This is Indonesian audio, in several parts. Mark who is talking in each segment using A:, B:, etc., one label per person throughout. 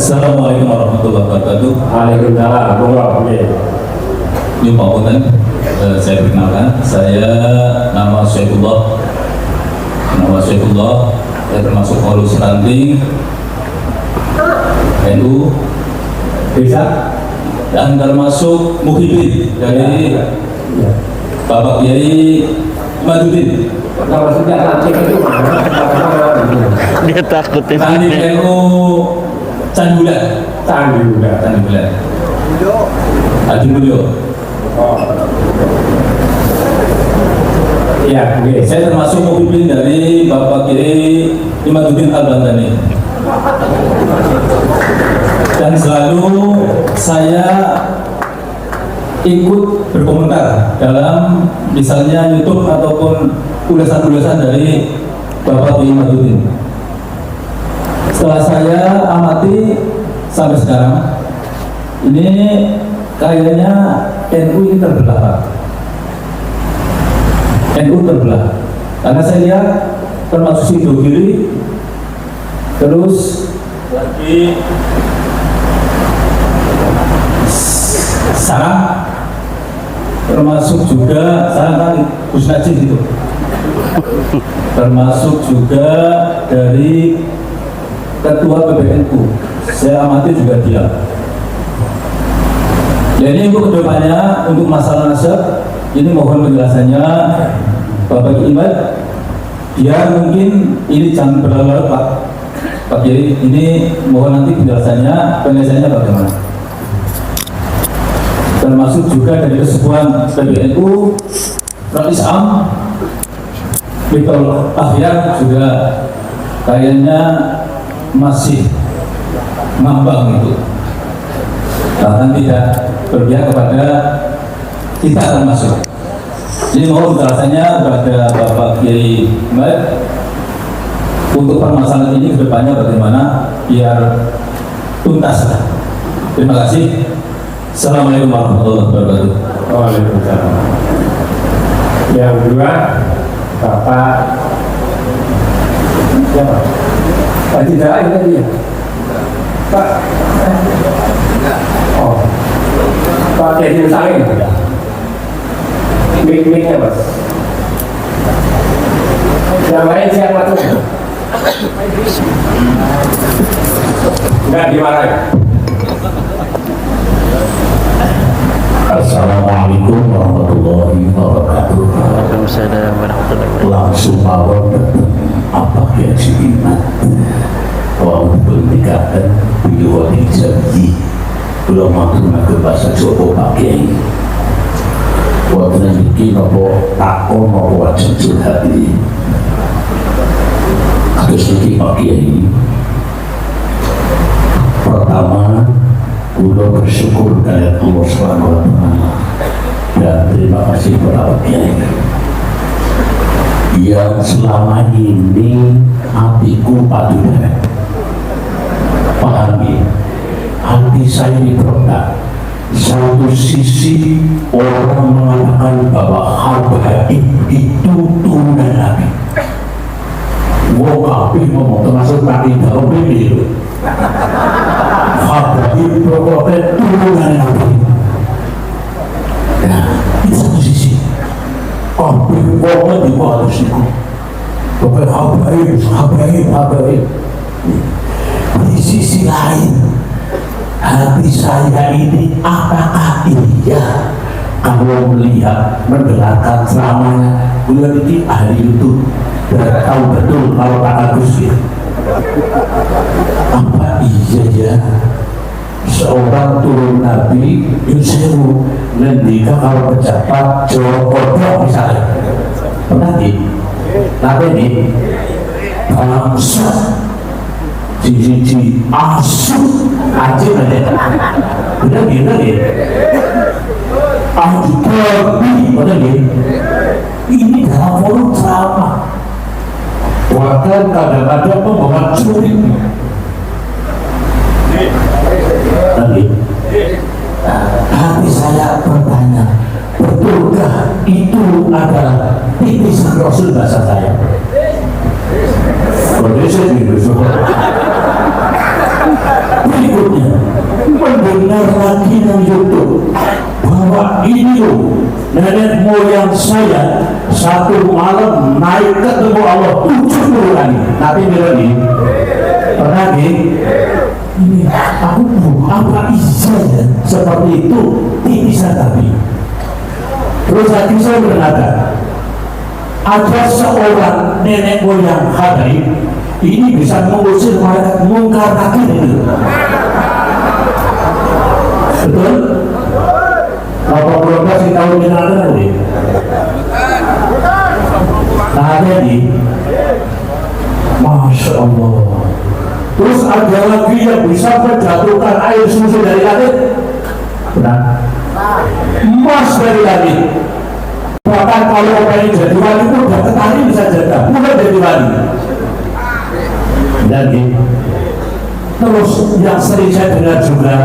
A: Assalamualaikum warahmatullahi wabarakatuh.
B: Waalaikumsalam.
A: Ini Pak Punten, saya perkenalkan, saya nama Syekhullah. Saya termasuk pengurus ranting NU
B: Bisa?
A: dan termasuk muhibin dari Bapak Kiai Madudin.
B: Kalau sudah ranting itu mana?
C: Dia takutin.
A: Ranting NU Candulan.
B: Candulan.
A: Adi Mulyo.
B: Oh. Iya, oke.
A: Saya termasuk muhibin dari Bapak Kiai Imaduddin Al-Bantani. Dan selalu saya ikut berkomentar dalam misalnya YouTube ataupun ulasan-ulasan dari Bapak Kiai Imaduddin. Setelah saya amati sampai sekarang, ini kayaknya NU ini terbelah, Pak. NU terbelah karena saya lihat termasuk Sido Kiri, terus lagi Sarang, termasuk juga Sarang kali Gus Najib itu, termasuk juga dari Ketua PBNU, saya amati juga dia. Jadi untuk kedepannya, untuk masalah nasab, ini mohon penjelasannya Bapak Imad, biar mungkin ini jangan berlarut Pak Kiai, ini mohon nanti penjelasannya bagaimana. Termasuk juga dari kesepuan PBNU, Rais Am, Betul Ahyar juga kayaknya masih ngambang itu, bahkan tidak berpihak kepada kita termasuk. Jadi mohon penjelasannya kepada Bapak Kiai Imad untuk permasalahan ini kedepannya bagaimana biar tuntas. Terima kasih. Assalamualaikum warahmatullahi wabarakatuh.
B: Waalaikumsalam. Yang kedua, Bapak siapa? Pak Citra ini tadi ya? Pak. Oh, Pak Kiai Salim. Mik-miknya Mas. Yang lain siapa tuh? Enggak dimarahin.
D: Assalamualaikum warahmatullahi wabarakatuh.
C: Waalaikumsalam warahmatullahi wabarakatuh.
D: Langsung awal apa yang diingat kalau berdekatan beliau dijanji belum menggunakan bahasa Jawa Pak Kiai. Waktu ini nopo takon nopo wajib hati. Terus ini Pak Kiai. Pertama, beliau bersyukur kepada Allah Subhanahu Wa Taala dan terima kasih kepada Pak Kiai yang selama ini hatiku padukan. Pahami, hati saya diperdak. Satu sisi orang mengatakan bahwa habaib itu turunan Nabi. Wah, kabeh ngomong termasuk Nabi dalam ini. Habaib pokoknya turunan Nabi. Nah, di satu sisi, kabeh pokoknya di bawah siku. Pokoknya habaib. Di sisi lain, hati saya ini apakah iya kalau melihat mendengarkan ceramahnya beliau ini ahli YouTube dan tahu betul kalau kata Gus apa iya ya seorang turun Nabi Yusewu ngendika kalau pejabat Jawa Kodok misalnya nanti tapi ini bangsa Cici asuh aja ada, benar ya. Aku terlebih, benar ya. Ini dalam forum ceramah. Bahkan kadang-kadang membawa curi. Lagi, hati saya bertanya, betulkah itu adalah titisan Rasul bahasa saya? Kondisi di besok. nenek moyang saya satu malam naik ketemu Allah 70 kali. Tapi ini pernah ini aku apa bisa ya seperti itu bisa tapi. Terus hati saya berkata, ada seorang nenek moyang habaib ini bisa mengusir malaikat mungkar nakir itu. Betul? Apa berapa sih tahun yang lalu? Nah jadi, Masya Allah. Terus ada lagi yang bisa menjatuhkan air susu dari langit. Benar. Emas dari langit. Bahkan kalau orang yang jadi wali pun udah ketari bisa jaga, bukan jadi wali. Jadi, terus yang sering saya dengar juga,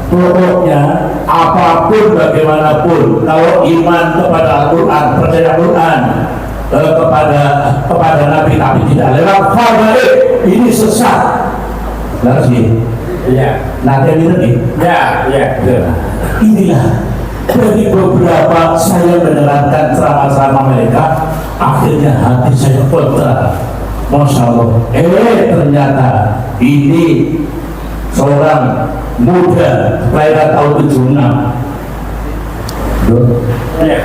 D: pokoknya apapun bagaimanapun, kalau iman kepada Al-Quran, percaya Al-Quran, kepada Nabi tapi tidak lewat khabaib, ini sesat. Benar sih? Iya. Nanti ini? Ya, betul. Inilah dari beberapa saya menerangkan ceramah-ceramah mereka, akhirnya hati saya kontra. Masya Allah. Ternyata ini seorang muda kelahiran tahun 76.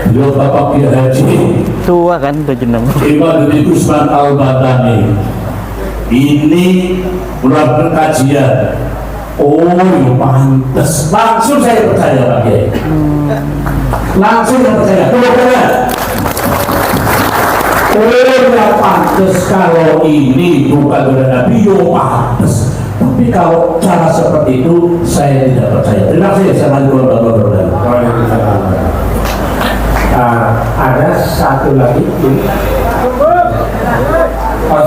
D: Beliau Bapak Kiai Haji
C: Tua kan 76.
D: Imaduddin Usman Al-Batani. Ini melakukan kajian. Oh, ya pantes. Langsung saya percaya Pak Kiai. Langsung saya percaya. Oh, ya pantes kalau ini bukan dari Nabi, ya pantes. Tapi kalau cara seperti itu saya tidak percaya. Terima kasih. Assalamualaikum warahmatullahi wabarakatuh.
B: Ada satu lagi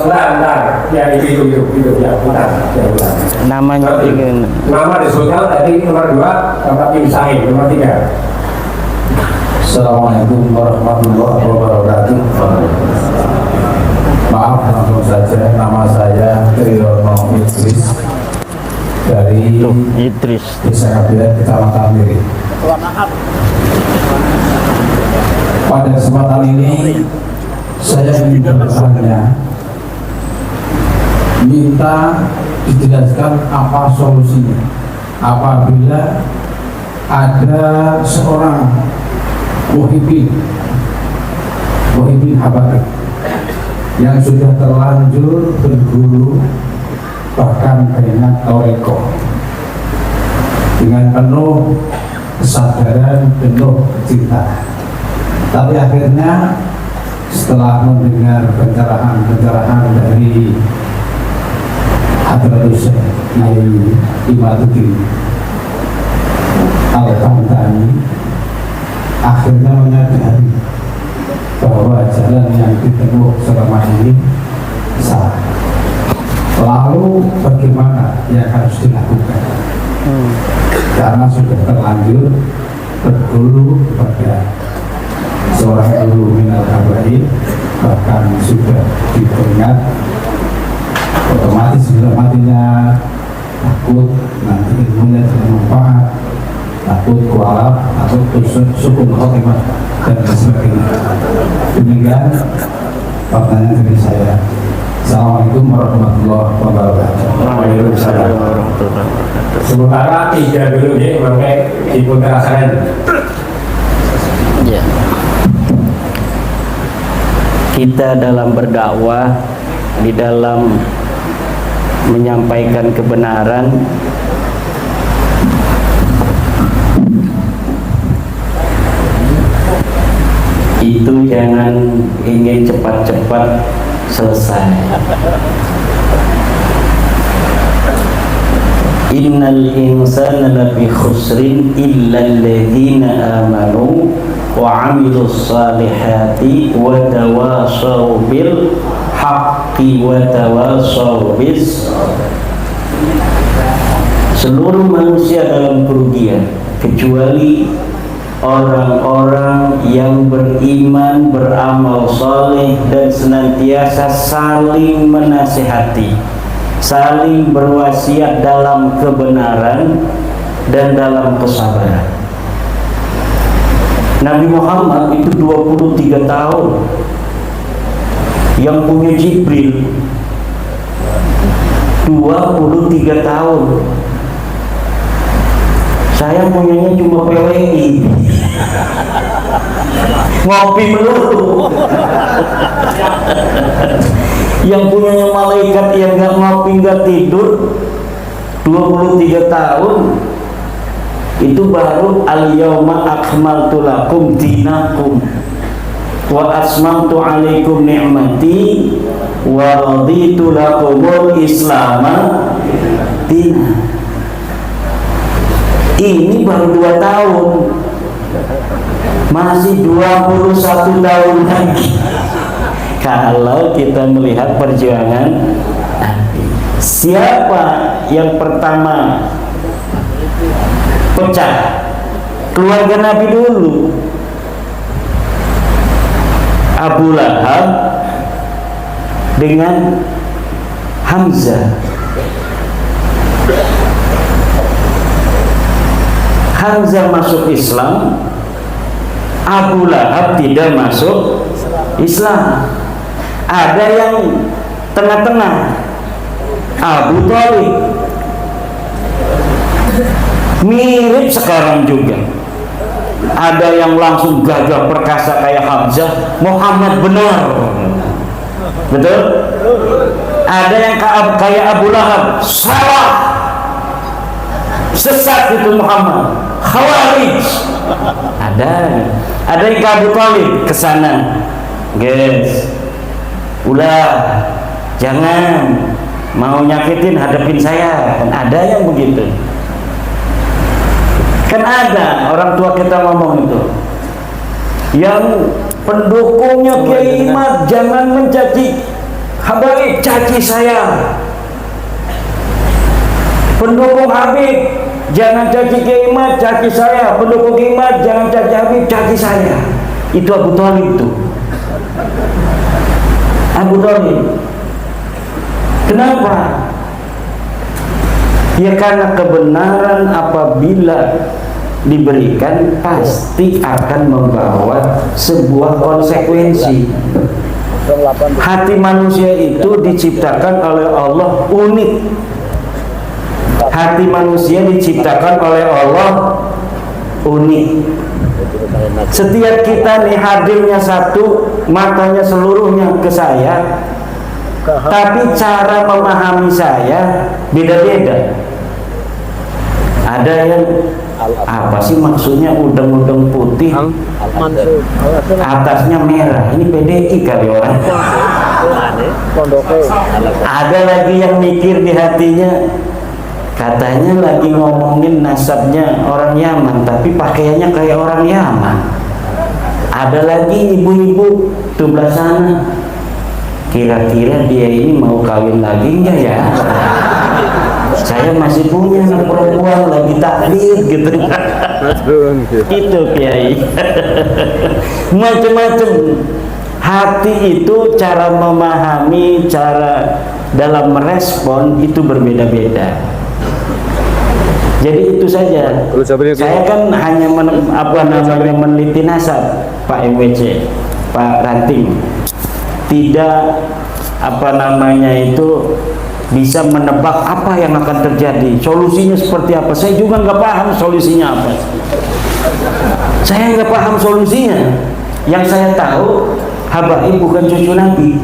B: sebentar ya itu ya bentar.
C: Namanya juga.
B: Nama disebutkan tadi nomor 2 Bapak Kim Said, nomor 3.
D: Assalamualaikum warahmatullahi wabarakatuh. Maaf langsung saja, nama saya Triyono Idris dari
C: Idris.
D: Desa Kabinet, Kecamatan Miri. Pada kesempatan ini saya ingin bertanya, minta dijelaskan apa solusinya apabila ada seorang muhibbin habaib yang sudah terlanjur berguru bahkan dengan toriko dengan penuh kesadaran, penuh kecintaan, tapi akhirnya setelah mendengar pencerahan dari Hadratus Syekh Imaduddin Al-Batani, akhirnya menyadari bahwa jalan yang ditempuh selama ini salah. Lalu bagaimana yang harus dilakukan? Karena sudah terlanjur berguru kepada seorang guru minal habaib, bahkan sudah diperingat, otomatis bila matinya takut nanti ilmunya tidak manfaat, takut kualaf, takut sukun khotimah dan sebagainya. Demikian pertanyaan dari saya. Assalamualaikum warahmatullahi wabarakatuh.
B: Waalaikumsalam. Sementara 3 dulu ya, pakai diputarkan.
C: Ya. Kita dalam berdakwah, di dalam menyampaikan kebenaran, itu jangan ingin cepat-cepat selesai. Innal insana lafi khusrin illa alladhina amanu wa 'amilus salihati wa tawasaw bil haqqi wa tawasaw bis. Seluruh manusia dalam kerugian kecuali orang-orang yang beriman, beramal saleh dan senantiasa saling menasihati, saling berwasiat dalam kebenaran dan dalam kesabaran. Nabi Muhammad itu 23 tahun. Yang punya Jibril 23 tahun. Saya punyanya cuma PWI. Ngopi melulu. Yang punyanya malaikat yang gak ngopi gak tidur 23 tahun. Itu baru al-yawma akmaltu lakum dinakum wa asmamtu alaikum ni'mati wa raditu lakumul islama dina. Ini baru 2 tahun, masih 21 tahun lagi. Kalau kita melihat perjuangan Nabi, siapa yang pertama pecah? Keluarga Nabi dulu. Abu Lahab dengan Hamzah. Hamzah masuk Islam, Abu Lahab tidak masuk Islam. Ada yang tengah-tengah, Abu Thalib. Mirip sekarang juga. Ada yang langsung gagah perkasa kayak Hamzah, Muhammad benar. Betul? Ada yang kayak Abu Lahab, salah, sesat itu Muhammad, Khawarij. Ada yang ke Abu Thalib, ke sana. Guys, ulah, jangan mau nyakitin, hadapin saya. Kan ada yang begitu. Kan ada orang tua kita ngomong itu, yang pendukungnya Kiai Imad jangan mencaci Habib, caci saya. Pendukung Habib jangan caci Kiai Imad, caci saya. Pendukung Imad jangan caci Habib, caci saya. Itu Abu Thalib itu. Abu Thalib. Kenapa? Ya karena kebenaran apabila diberikan pasti akan membawa sebuah konsekuensi. Hati manusia itu diciptakan oleh Allah unik. Hati manusia diciptakan oleh Allah unik. Setiap kita nih hadirnya satu, matanya seluruhnya ke saya, tapi cara memahami saya beda-beda. Ada yang apa sih maksudnya udang-udang putih atasnya merah, ini PDI kali orang. Ada lagi yang mikir di hatinya, katanya lagi ngomongin nasabnya orang Yaman tapi pakaiannya kayak orang Yaman. Ada lagi ibu-ibu sebelah sana, kira-kira dia ini mau kawin lagi enggak ya? Saya masih punya anak perempuan lagi takdir gitu. Itu Kiai. Macam-macam. Hati itu cara memahami, cara dalam merespon itu berbeda-beda. Jadi itu saja. Saya kan hanya meneliti nasab Pak MWC, Pak Ranting. Tidak bisa menebak apa yang akan terjadi, solusinya seperti apa. Saya juga nggak paham solusinya apa. Saya nggak paham solusinya. Yang saya tahu, Habaib bukan cucu Nabi.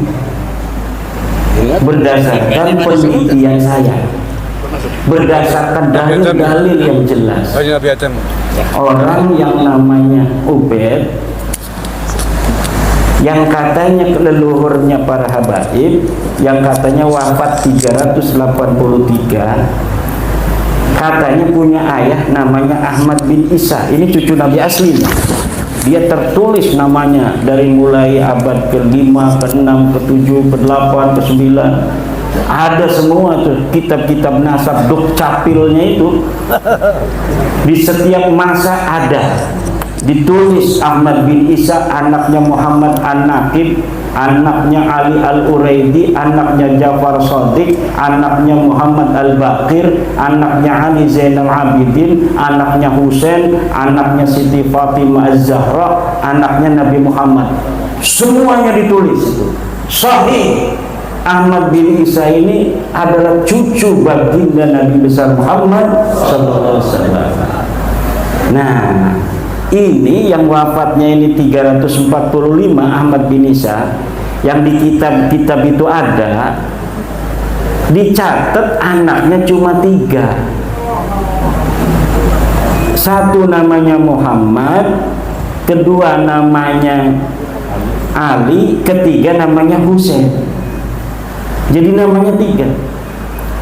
C: Berdasarkan penelitian saya, berdasarkan dalil-dalil yang jelas, orang yang namanya Ubed, yang katanya leluhurnya para habaib, yang katanya wafat 383, katanya punya ayah namanya Ahmad bin Isa. Ini cucu Nabi asli. Dia tertulis namanya dari mulai abad ke-5, ke-6, ke-7, ke-8, ke-9. Ada semua tuh kitab-kitab nasab, dukcapilnya itu di setiap masa ada. Ditulis Ahmad bin Isa anaknya Muhammad An-Naqib, anaknya Ali Al-Uraidi, anaknya Ja'far Shadiq, anaknya Muhammad Al-Baqir, anaknya Ali Zainal Abidin, anaknya Husain, anaknya Siti Fatimah Az-Zahra, anaknya Nabi Muhammad. Semuanya ditulis. Sahih. Ahmad bin Isa ini adalah cucu baginda Nabi besar Muhammad sallallahu alaihi wasallam. Nah, ini yang wafatnya ini 345 Ahmad bin Isa, yang di kitab-kitab itu ada dicatat anaknya cuma 3. Satu namanya Muhammad, kedua namanya Ali, ketiga namanya Husain. Jadi namanya 3.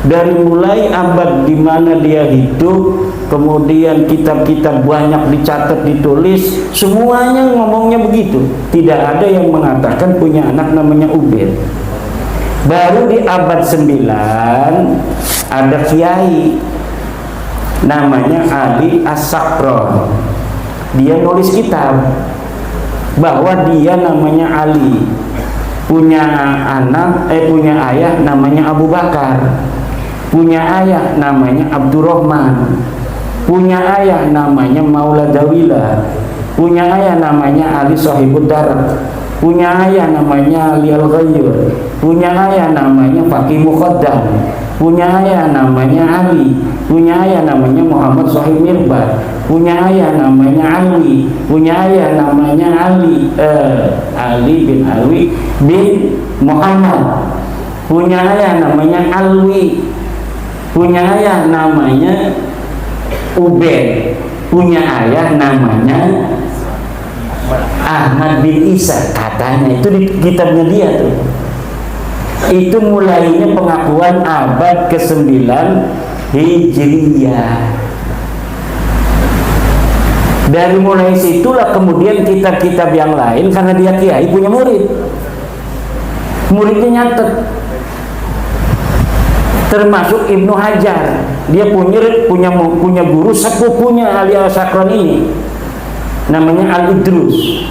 C: Dari mulai abad di mana dia hidup, kemudian kitab-kitab banyak dicatat, ditulis, semuanya ngomongnya begitu. Tidak ada yang mengatakan punya anak namanya Ubaid. Baru di abad 9 ada kiai namanya Ali As-Sakron. Dia nulis kitab bahwa dia namanya Ali, punya ayah namanya Abu Bakar, punya ayah namanya Abdurrahman, punya ayah namanya Maula Dawila, punya ayah namanya Ali Sahibud Darat, punya ayah namanya Ali Al-Ghayyur, punya ayah namanya Faqih Muqaddam, punya ayah namanya Ali, punya ayah namanya Muhammad Sahib Mirbad, punya ayah namanya Ali, punya ayah namanya Ali bin Alwi bin Muhammad, punya ayah namanya Alwi, punya ayah namanya Ubaid, punya ayah namanya Ahmad bin Isa. Katanya itu di kitabnya dia tuh. Itu mulainya pengakuan abad ke-9 Hijriyah. Dari mulai situlah kemudian kitab-kitab yang lain, karena dia kiai punya murid, muridnya nyatet. Termasuk Ibnu Hajar, dia punya guru sepupunya Ali As-Sakron ini, namanya Al-Idrus.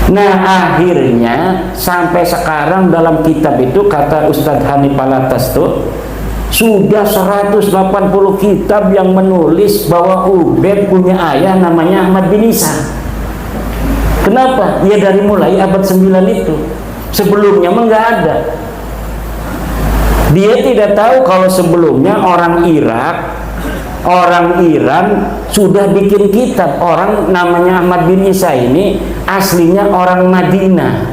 C: Nah, akhirnya sampai sekarang dalam kitab itu, kata Ustadz Hanif Alatas tuh, sudah 180 kitab yang menulis bahwa Ubaid punya ayah namanya Ahmad bin Isa. Kenapa? Ya dari mulai abad 9 itu. Sebelumnya mah nggak ada. Dia tidak tahu kalau sebelumnya orang Irak, orang Iran sudah bikin kitab. Orang namanya Ahmad bin Isa ini aslinya orang Madinah.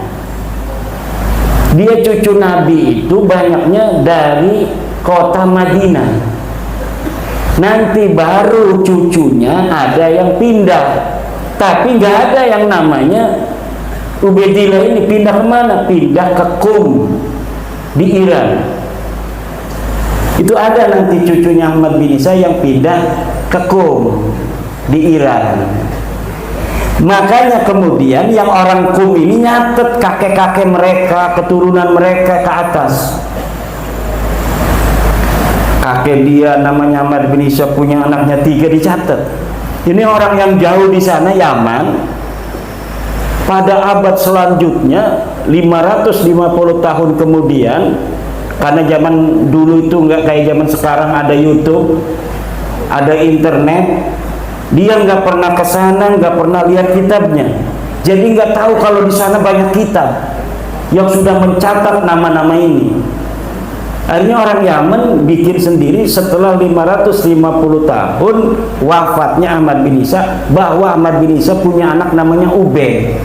C: Dia cucu Nabi itu banyaknya dari kota Madinah. Nanti baru cucunya ada yang pindah, tapi nggak ada yang namanya Ubaidillah ini. Pindah kemana? Pindah ke Qum di Iran. Itu ada nanti cucunya Ahmad bin Isa yang pindah ke Qum di Iran. Makanya kemudian yang orang Qum ini nyatet kakek-kakek mereka, keturunan mereka ke atas. Kakek dia namanya Ahmad bin Isa, punya anaknya 3, dicatat. Ini orang yang jauh di sana, Yaman. Pada abad selanjutnya 550 tahun kemudian, karena zaman dulu itu nggak kayak zaman sekarang, ada YouTube, ada internet, dia nggak pernah ke sana, nggak pernah lihat kitabnya, jadi nggak tahu kalau di sana banyak kitab yang sudah mencatat nama-nama ini. Akhirnya orang Yaman bikin sendiri setelah 550 tahun wafatnya Ahmad bin Isa, bahwa Ahmad bin Isa punya anak namanya Ubaid.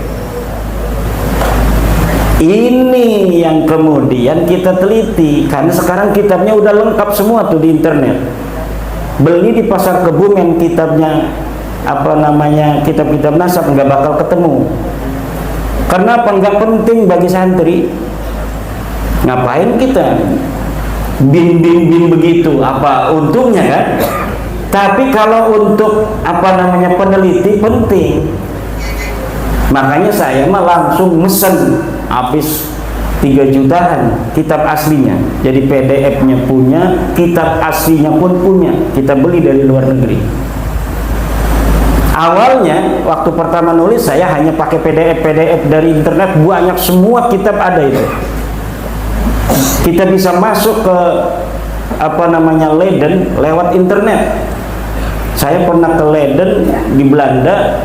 C: Ini yang kemudian kita teliti, karena sekarang kitabnya udah lengkap semua tuh di internet. Beli di pasar kebun yang kitabnya kitab-kitab nasab nggak bakal ketemu. Karena apa? Nggak penting bagi santri. Ngapain kita bin begitu? Apa untungnya kan? Tapi kalau untuk peneliti penting. Makanya saya mah langsung mesen habis 3 jutaan kitab aslinya. Jadi PDF-nya punya, kitab aslinya pun punya. Kita beli dari luar negeri. Awalnya waktu pertama nulis saya hanya pakai PDF dari internet, banyak, semua kitab ada itu. Kita bisa masuk ke Leiden lewat internet. Saya pernah ke Leiden di Belanda,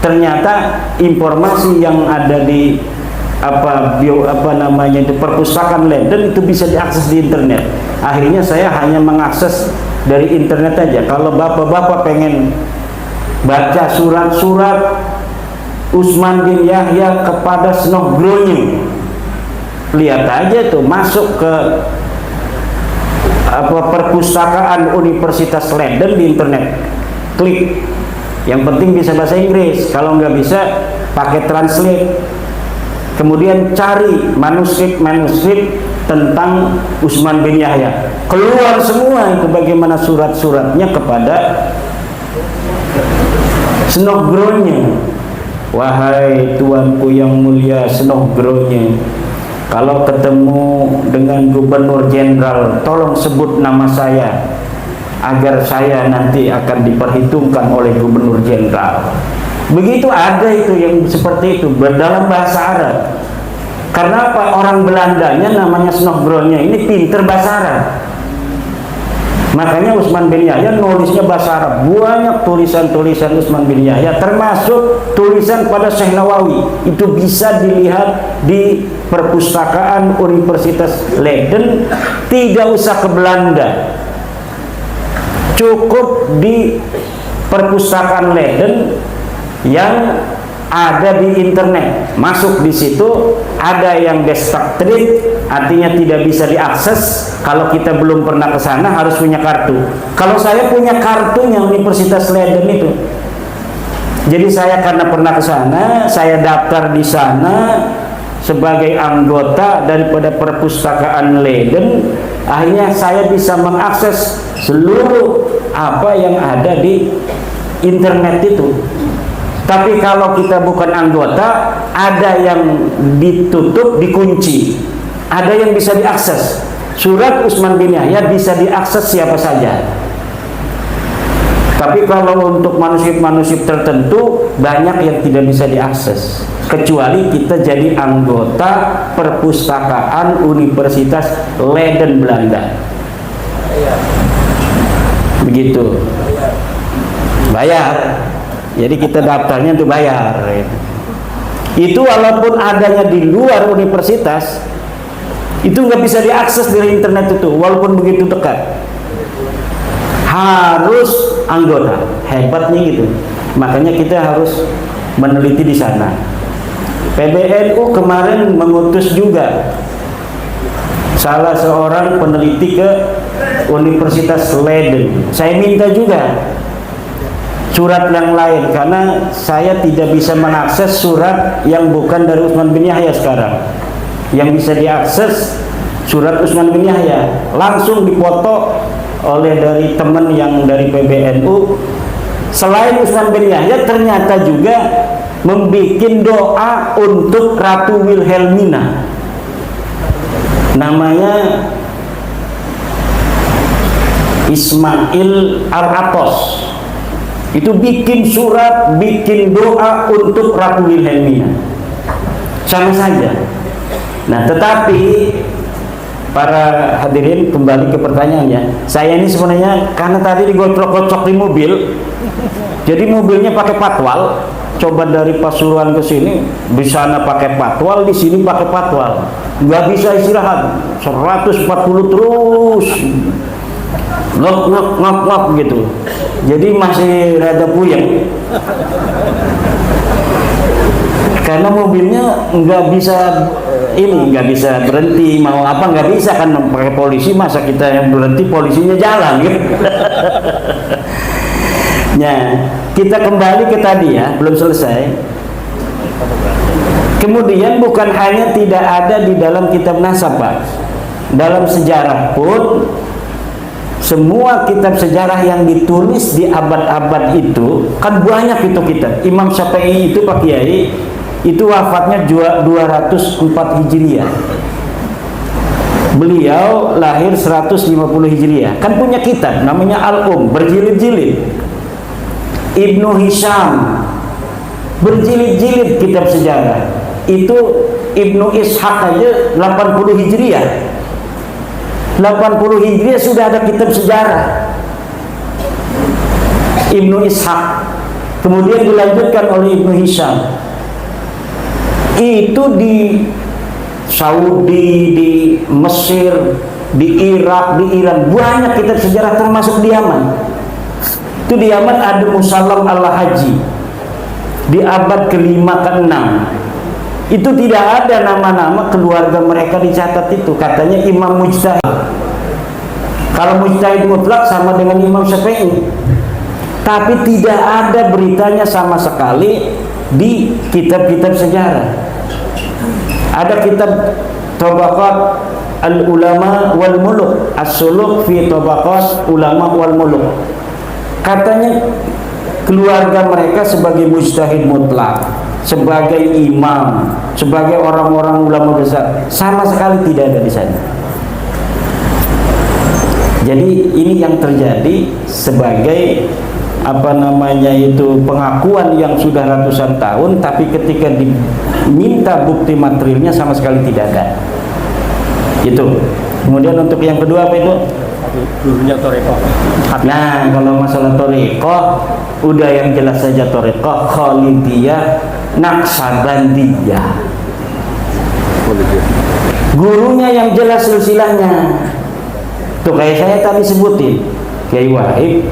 C: ternyata informasi yang ada di perpustakaan Leiden itu bisa diakses di internet. Akhirnya saya hanya mengakses dari internet aja. Kalau bapak-bapak pengen baca surat-surat Utsman bin Yahya kepada Snogronje, lihat aja tuh, masuk ke perpustakaan Universitas Leiden di internet, klik. Yang penting bisa bahasa Inggris, kalau nggak bisa pakai translate. Kemudian cari manuskrip tentang Utsman bin Yahya, keluar semua itu bagaimana surat-suratnya kepada Snogronje. Wahai tuanku yang mulia Snogronje, kalau ketemu dengan Gubernur Jenderal, tolong sebut nama saya agar saya nanti akan diperhitungkan oleh Gubernur Jenderal. Begitu, ada itu yang seperti itu dalam bahasa Arab. Karena apa? Orang Belandanya namanya Snogronje ini pinter bahasa Arab. Makanya Utsman bin Yahya nulisnya bahasa Arab. Banyak tulisan-tulisan Utsman bin Yahya, termasuk tulisan pada Syekh Nawawi. Itu bisa dilihat di perpustakaan Universitas Leiden. Tidak usah ke Belanda, cukup di perpustakaan Leiden yang ada di internet. Masuk di situ, ada yang destructed, artinya tidak bisa diakses. Kalau kita belum pernah ke sana harus punya kartu. Kalau saya punya kartunya Universitas Leiden itu. Jadi saya karena pernah ke sana, saya daftar di sana sebagai anggota daripada perpustakaan Leiden. Akhirnya saya bisa mengakses seluruh apa yang ada di internet itu. Tapi kalau kita bukan anggota, ada yang ditutup, dikunci, ada yang bisa diakses. Surat Utsman bin Yahya bisa diakses siapa saja. Tapi kalau untuk manuskrip-manuskrip tertentu, banyak yang tidak bisa diakses, kecuali kita jadi anggota perpustakaan Universitas Leiden Belanda. Begitu. Bayar. Jadi kita daftarnya untuk bayar. Itu walaupun adanya di luar universitas, itu nggak bisa diakses dari internet itu, walaupun begitu dekat. Harus anggota. Hebatnya gitu. Makanya kita harus meneliti di sana. PBNU kemarin mengutus juga salah seorang peneliti ke Universitas Leiden. Saya minta juga surat yang lain, karena saya tidak bisa mengakses surat yang bukan dari Utsman bin Yahya sekarang. Yang bisa diakses surat Utsman bin Yahya langsung dipoto oleh dari teman yang dari PBNU. Selain Utsman bin Yahya, ternyata juga membuat doa untuk Ratu Wilhelmina, namanya Ismail Al-Atos. Itu bikin surat, bikin doa untuk Ratu Wilhelmina. Sama saja. Nah, tetapi para hadirin, kembali ke pertanyaannya. Saya ini sebenarnya karena tadi digocok-gocok di mobil, jadi mobilnya pakai patwal. Coba dari Pasuruan ke sini, di sana pakai patwal, di sini pakai patwal. Nggak bisa istirahat, 140 terus. Ngok gitu. Jadi masih rada puyeng karena mobilnya nggak bisa berhenti, mau apa nggak bisa, kan pakai polisi, masa kita yang berhenti polisinya jalan gitu. Nah, kita kembali ke tadi ya, belum selesai. Kemudian bukan hanya tidak ada di dalam kitab nasab, Pak. Dalam sejarah pun, semua kitab sejarah yang ditulis di abad-abad itu, kan banyak itu kitab. Imam Syafi'i itu, Pak Kiai, itu wafatnya 204 Hijriah. Beliau lahir 150 Hijriah. Kan punya kitab namanya Al-Um, berjilid-jilid. Ibnu Hisham, berjilid-jilid kitab sejarah. Itu Ibnu Ishaq aja 80 Hijriah. 80 Hijriah sudah ada kitab sejarah Ibnu Ishaq. Kemudian dilanjutkan oleh Ibnu Hisham. Itu di Saudi, di Mesir, di Irak, di Iran banyak kitab sejarah, termasuk di Yaman. Itu di Yaman ada Musallam al-Haji di abad ke-5 ke-6. Itu tidak ada nama-nama keluarga mereka dicatat itu. Katanya imam mujtahid. Kalau mujtahid mutlak sama dengan Imam Syafi'i. Tapi tidak ada beritanya sama sekali di kitab-kitab sejarah. Ada kitab Tabaqat al-Ulama wal Muluk, As-Suluk fi Tabaqat Ulama wal Muluk. Katanya keluarga mereka sebagai mujtahid mutlak, sebagai imam, sebagai orang-orang ulama besar, sama sekali tidak ada di sana. Jadi ini yang terjadi sebagai pengakuan yang sudah ratusan tahun, tapi ketika diminta bukti materialnya sama sekali tidak ada. Itu. Kemudian untuk yang kedua apa itu?
B: Gurunya Thariqah.
C: Nah, kalau masalah Thariqah udah yang jelas saja, Thariqah Khalidiyah Naqsabandiyah. Gurunya yang jelas silsilahnya. Tuh kayak saya tadi sebutin, Kiai Wahib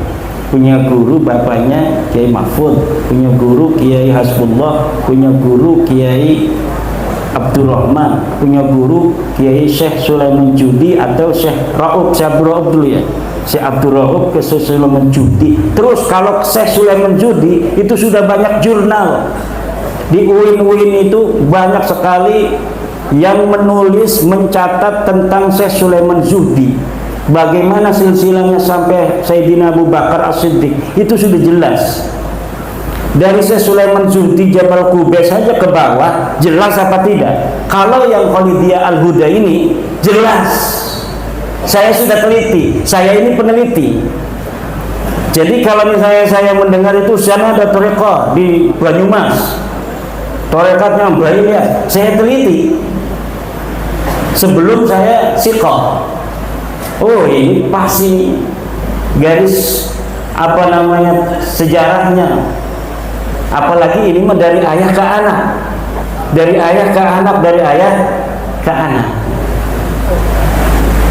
C: punya guru bapaknya Kiai Mahfud, punya guru Kiai Hasbullah, punya guru Kiai Abdurrahman, punya guru Kiai Syekh Sulaiman Judi atau Syekh Raub, Syekh Raub dulu ya, Syekh Abdul Raub ke Syekh Sulaiman Judi. Terus kalau Syekh Sulaiman Judi itu sudah banyak jurnal di UIN itu, banyak sekali yang menulis mencatat tentang Syekh Sulaiman Judi. Bagaimana silsilahnya sampai Sayyidina Abu Bakar As-Siddiq itu sudah jelas. Dari Syekh Sulaiman Zuhdi Jabal Qubais saja ke bawah, jelas apa tidak? Kalau yang Khalidiyah Al-Huda ini jelas. Saya sudah teliti, saya ini peneliti. Jadi kalau misalnya saya mendengar itu sana ada Thariqah di Banyumas, Thariqatnya Bailiyah, saya teliti sebelum saya siqah. Oh, ini pasti garis sejarahnya. Apalagi ini mah dari ayah ke anak, dari ayah ke anak, dari ayah ke anak.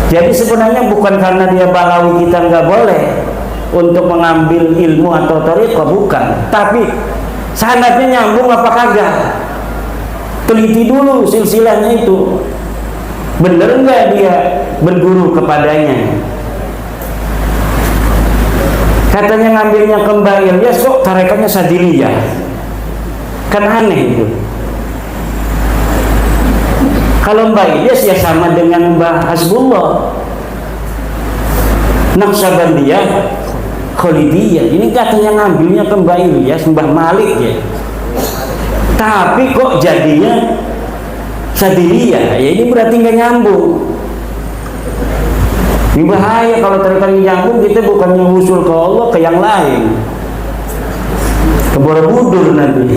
C: Jadi sebenarnya bukan karena dia balawi kita nggak boleh untuk mengambil ilmu atau thariqah, bukan. Tapi sanadnya nyambung apa kagak? Teliti dulu silsilahnya itu. Bener nggak dia berguru kepadanya? Katanya ngambilnya ke Mbah Ilyas, kok tarekannya Sadiliyah? Kan aneh itu. Kalau Mbah Ilyas ya sama dengan Mbah Hasbullah, Naqsabandiyah, Khalidiyah. Ini katanya ngambilnya ke Mbah Ilyas, Mbah Malik ya. Tapi kok jadinya Sadiliyah? Ya ini berarti nggak nyambung. Ini bahaya kalau terkait nyambung, kita bukannya usul ke Allah, ke yang lain, ke Borobudur nanti.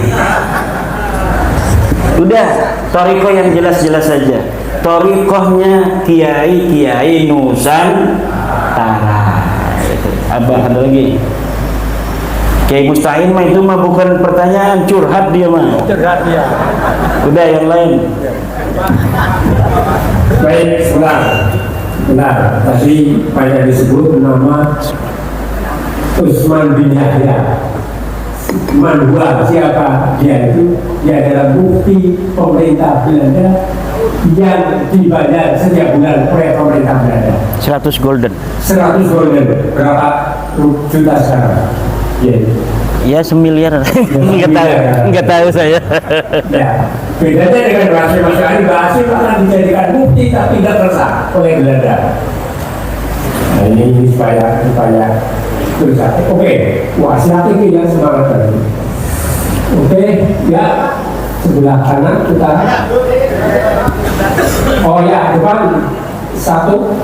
C: Udah, thariqah yang jelas-jelas saja. Thariqahnya Kiai Nusantara. Abah ada lagi. Kiai Musta'in mah itu mah bukan pertanyaan, curhat dia mah.
B: Curhat dia.
C: Udah yang lain.
B: Baik, benar. Tadi banyak disebut nama Utsman bin Yahya. Manhua, siapa dia itu? Dia adalah mufti pemerintah Belanda yang dibayar setiap bulan oleh pemerintah Belanda.
C: 100 golden.
B: 100 golden. Berapa juta sekarang?
C: Ya semiliar. Enggak tahu saya.
B: Ya, bedanya dengan Mas Ali. Basim akan dijadikan bukti tapi tidak tersah oleh Belanda. Nah ini supaya tersah. Oke, wah siapa yang semangat tadi? Oke, ya sebelah kanan kita. Oh ya, depan 1,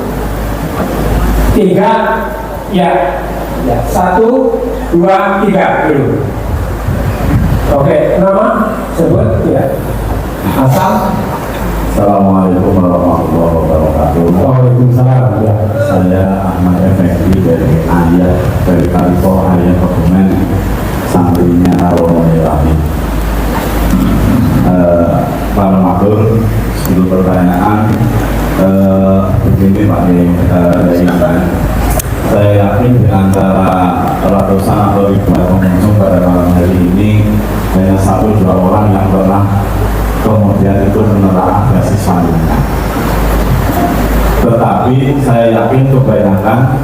B: 3, ya. Ya, 1, 2, 3 dulu. Oke, nama sebut ya. Asal.
E: Assalamualaikum warahmatullahi wabarakatuh.
B: Waalaikumsalam. Ya.
E: Saya Ahmad Effendi dari Ayah dari Kalipo Ayah Kebumen, santrinya Romo Rahim. Para matur, sebelum pertanyaan begini Pak Yai, saya yakin di antara ratusan atau ribuan pengunjung pada malam hari ini hanya 1-2 orang yang pernah kemudian itu menelaah basis panjenengan. Tetapi saya yakin kebanyakan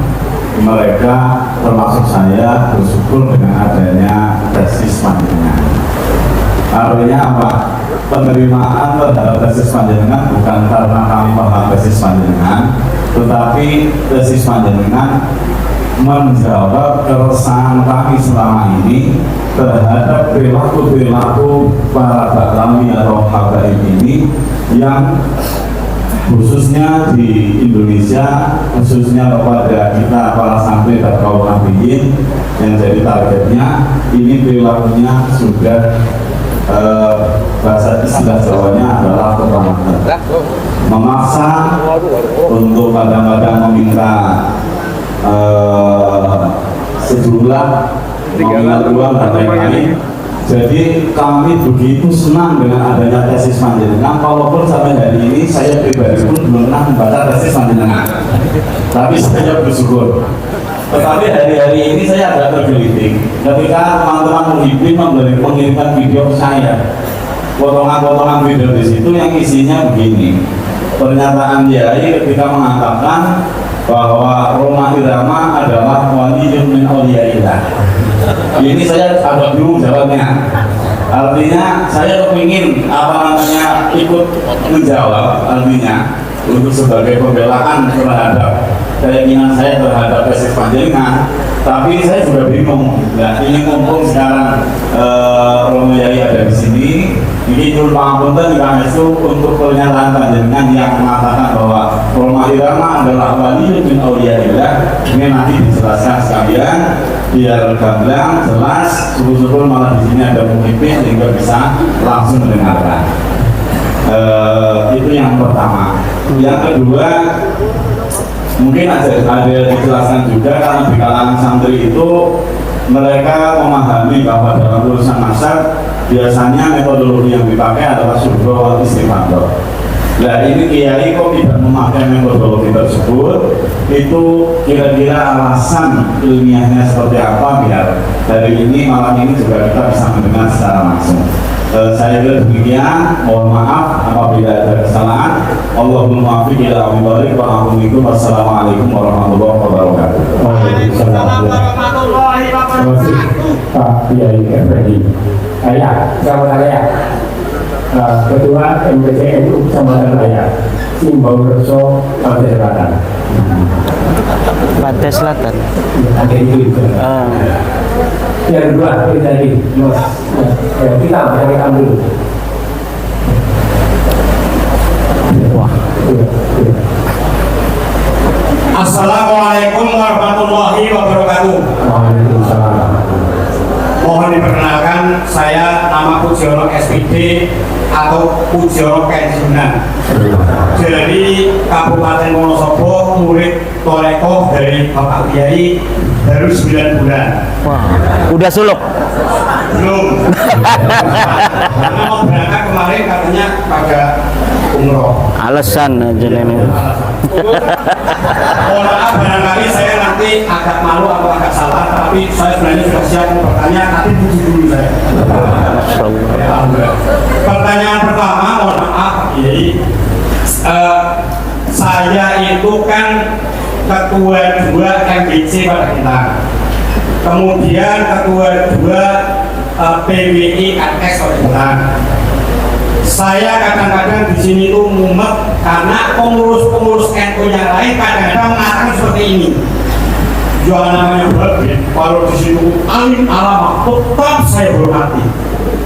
E: mereka termasuk saya bersyukur dengan adanya basis panjenengan. Artinya apa? Penerimaan terhadap basis panjenengan bukan karena kami paham basis panjenengan, tetapi basis panjenengan menjawab keresahan kami selama ini terhadap perilaku para baklami atau habaib ini yang khususnya di Indonesia, khususnya kepada kita para santri dan kaum nabiyin yang jadi targetnya. Ini perilakunya sudah bahasa istilah Jawanya adalah kebangetan, memaksa untuk kadang-kadang meminta sejumlah nominal uang dan lain-lain. Jadi kami begitu senang dengan adanya tesis panjenengan, walaupun sampai hari ini saya pribadi pun belum pernah membaca tesis panjenengan, tapi saya bersyukur. Tetapi hari-hari ini saya agak tergelitik ketika teman-teman muhibbin mengirimkan video ke saya, potongan-potongan video di situ yang isinya begini. Pernyataan Yai ketika mengatakan bahwa Roma Irama adalah waliyun min awliyaillah. Ini saya agak bingung jawabnya. Artinya saya kepingin ikut menjawab, artinya untuk sebagai pembelaan terhadap keinginan saya terhadap basis panjenengan. Tapi saya juga bingung. Nah, ini mumpung sekarang Romo Yai ada di sini, ini nyuruh pangapunten jika itu untuk pernyataan panjenengan yang mengatakan bahwa Roma Irama adalah wali min awliyaillah. Ini nanti dijelaskan sekalian biar gamblang, jelas, syukur-syukur malah di sini ada muhibbin sehingga bisa langsung mendengarkan. Itu yang pertama. Yang kedua, mungkin ada dijelaskan juga karena di kalangan santri itu mereka memahami bahwa dalam urusan masak biasanya metodologi yang dipakai adalah syukur istighfar. Nah, ini Kiai kok tidak memakai metodologi tersebut? Itu kira-kira alasan ilmiahnya seperti apa biar dari ini malam ini juga kita bisa mendengar secara langsung. Saya kira demikian. Mohon maaf apabila ada kesalahan. Allahumma muwaffiq ila aqwamit thoriq wa aqumikum. Wassalamualaikum warahmatullahi wabarakatuh.
B: Waalaikumsalam warahmatullahi wabarakatuh. Pak Yai Effendi, selamat raya. Ketua MPCNU Kecamatan Raya, Simbau Reso, Pantai Selatan.
C: Pantai Selatan.
B: Ada itu juga. Yang kedua, tadi kita dulu.
C: Wah.
F: Assalamualaikum warahmatullahi wabarakatuh.
B: Waalaikumsalam.
F: Mohon diperkenalkan, saya nama Pujiono SPD atau Pujiono Pensiunan dari Kabupaten Wonosobo, murid Torekoh dari Bapak Kiai baru 9 bulan.
C: Wah, udah suluk.
F: Belum. Karena mau berangkat kemarin katanya pada umroh.
C: Alasan aja nenek.
F: Mohon maaf barangkali saya nanti agak malu atau agak salah, tapi saya sebenarnya sudah siap bertanya, tapi puji dulu saya. Pertanyaan pertama, mohon maaf, saya itu kan ketua 2 MBC pada kita, kemudian ketua 2 PWI KS pada kita. Saya kadang-kadang di sini tuh mumet karena pengurus-pengurus NU yang lain kadang-kadang mengatakan seperti ini. Jualan namanya berbeda. Kalau di situ alim alama tetap saya hormati.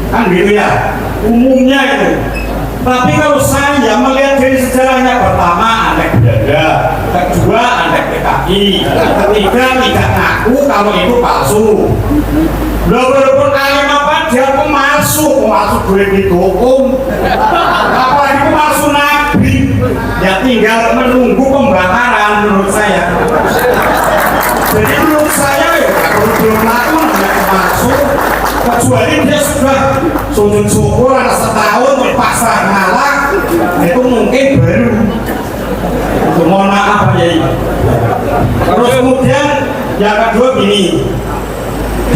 F: Kan gitu ya, umumnya itu. Tapi kalau saya melihat dari sejarahnya, pertama Andek Berada, kedua Andek PKI, lagi. Ketiga, tidak ngaku kalau itu palsu. Walaupun alim apa dia pemalsu duit dihukum. Apalagi pemalsu nabi. Ya tinggal menunggu pembakaran menurut saya. Jadi menurut saya ya belum ngaku namanya pemalsu. Kecuali dia sudah sujud syukur anak setahun pasrah ngalah, itu mungkin baru. Mohon maaf ya. Terus kemudian yang kedua gini,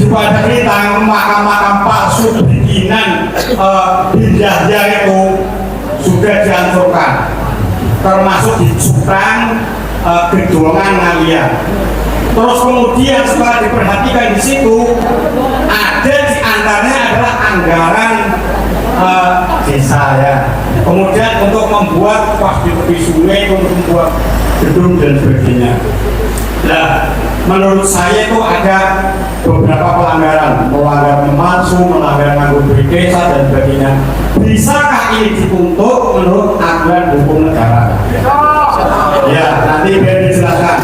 F: pada cerita makam-makam palsu bikinan bin Yahya itu sudah dihancurkan, termasuk di Cukrang, Gedongan, Ngawian. Terus kemudian setelah diperhatikan di situ, ada di antaranya adalah anggaran desa ya. Kemudian untuk membuat pas di tepi sungai, untuk membuat gedung dan sebagainya. Nah, menurut saya itu ada beberapa pelanggaran, melanggar pemalsu, melanggar nganggur duit desa dan sebagainya. Bisakah ini dituntut menurut aturan hukum negara? Ya, nanti biar dijelaskan.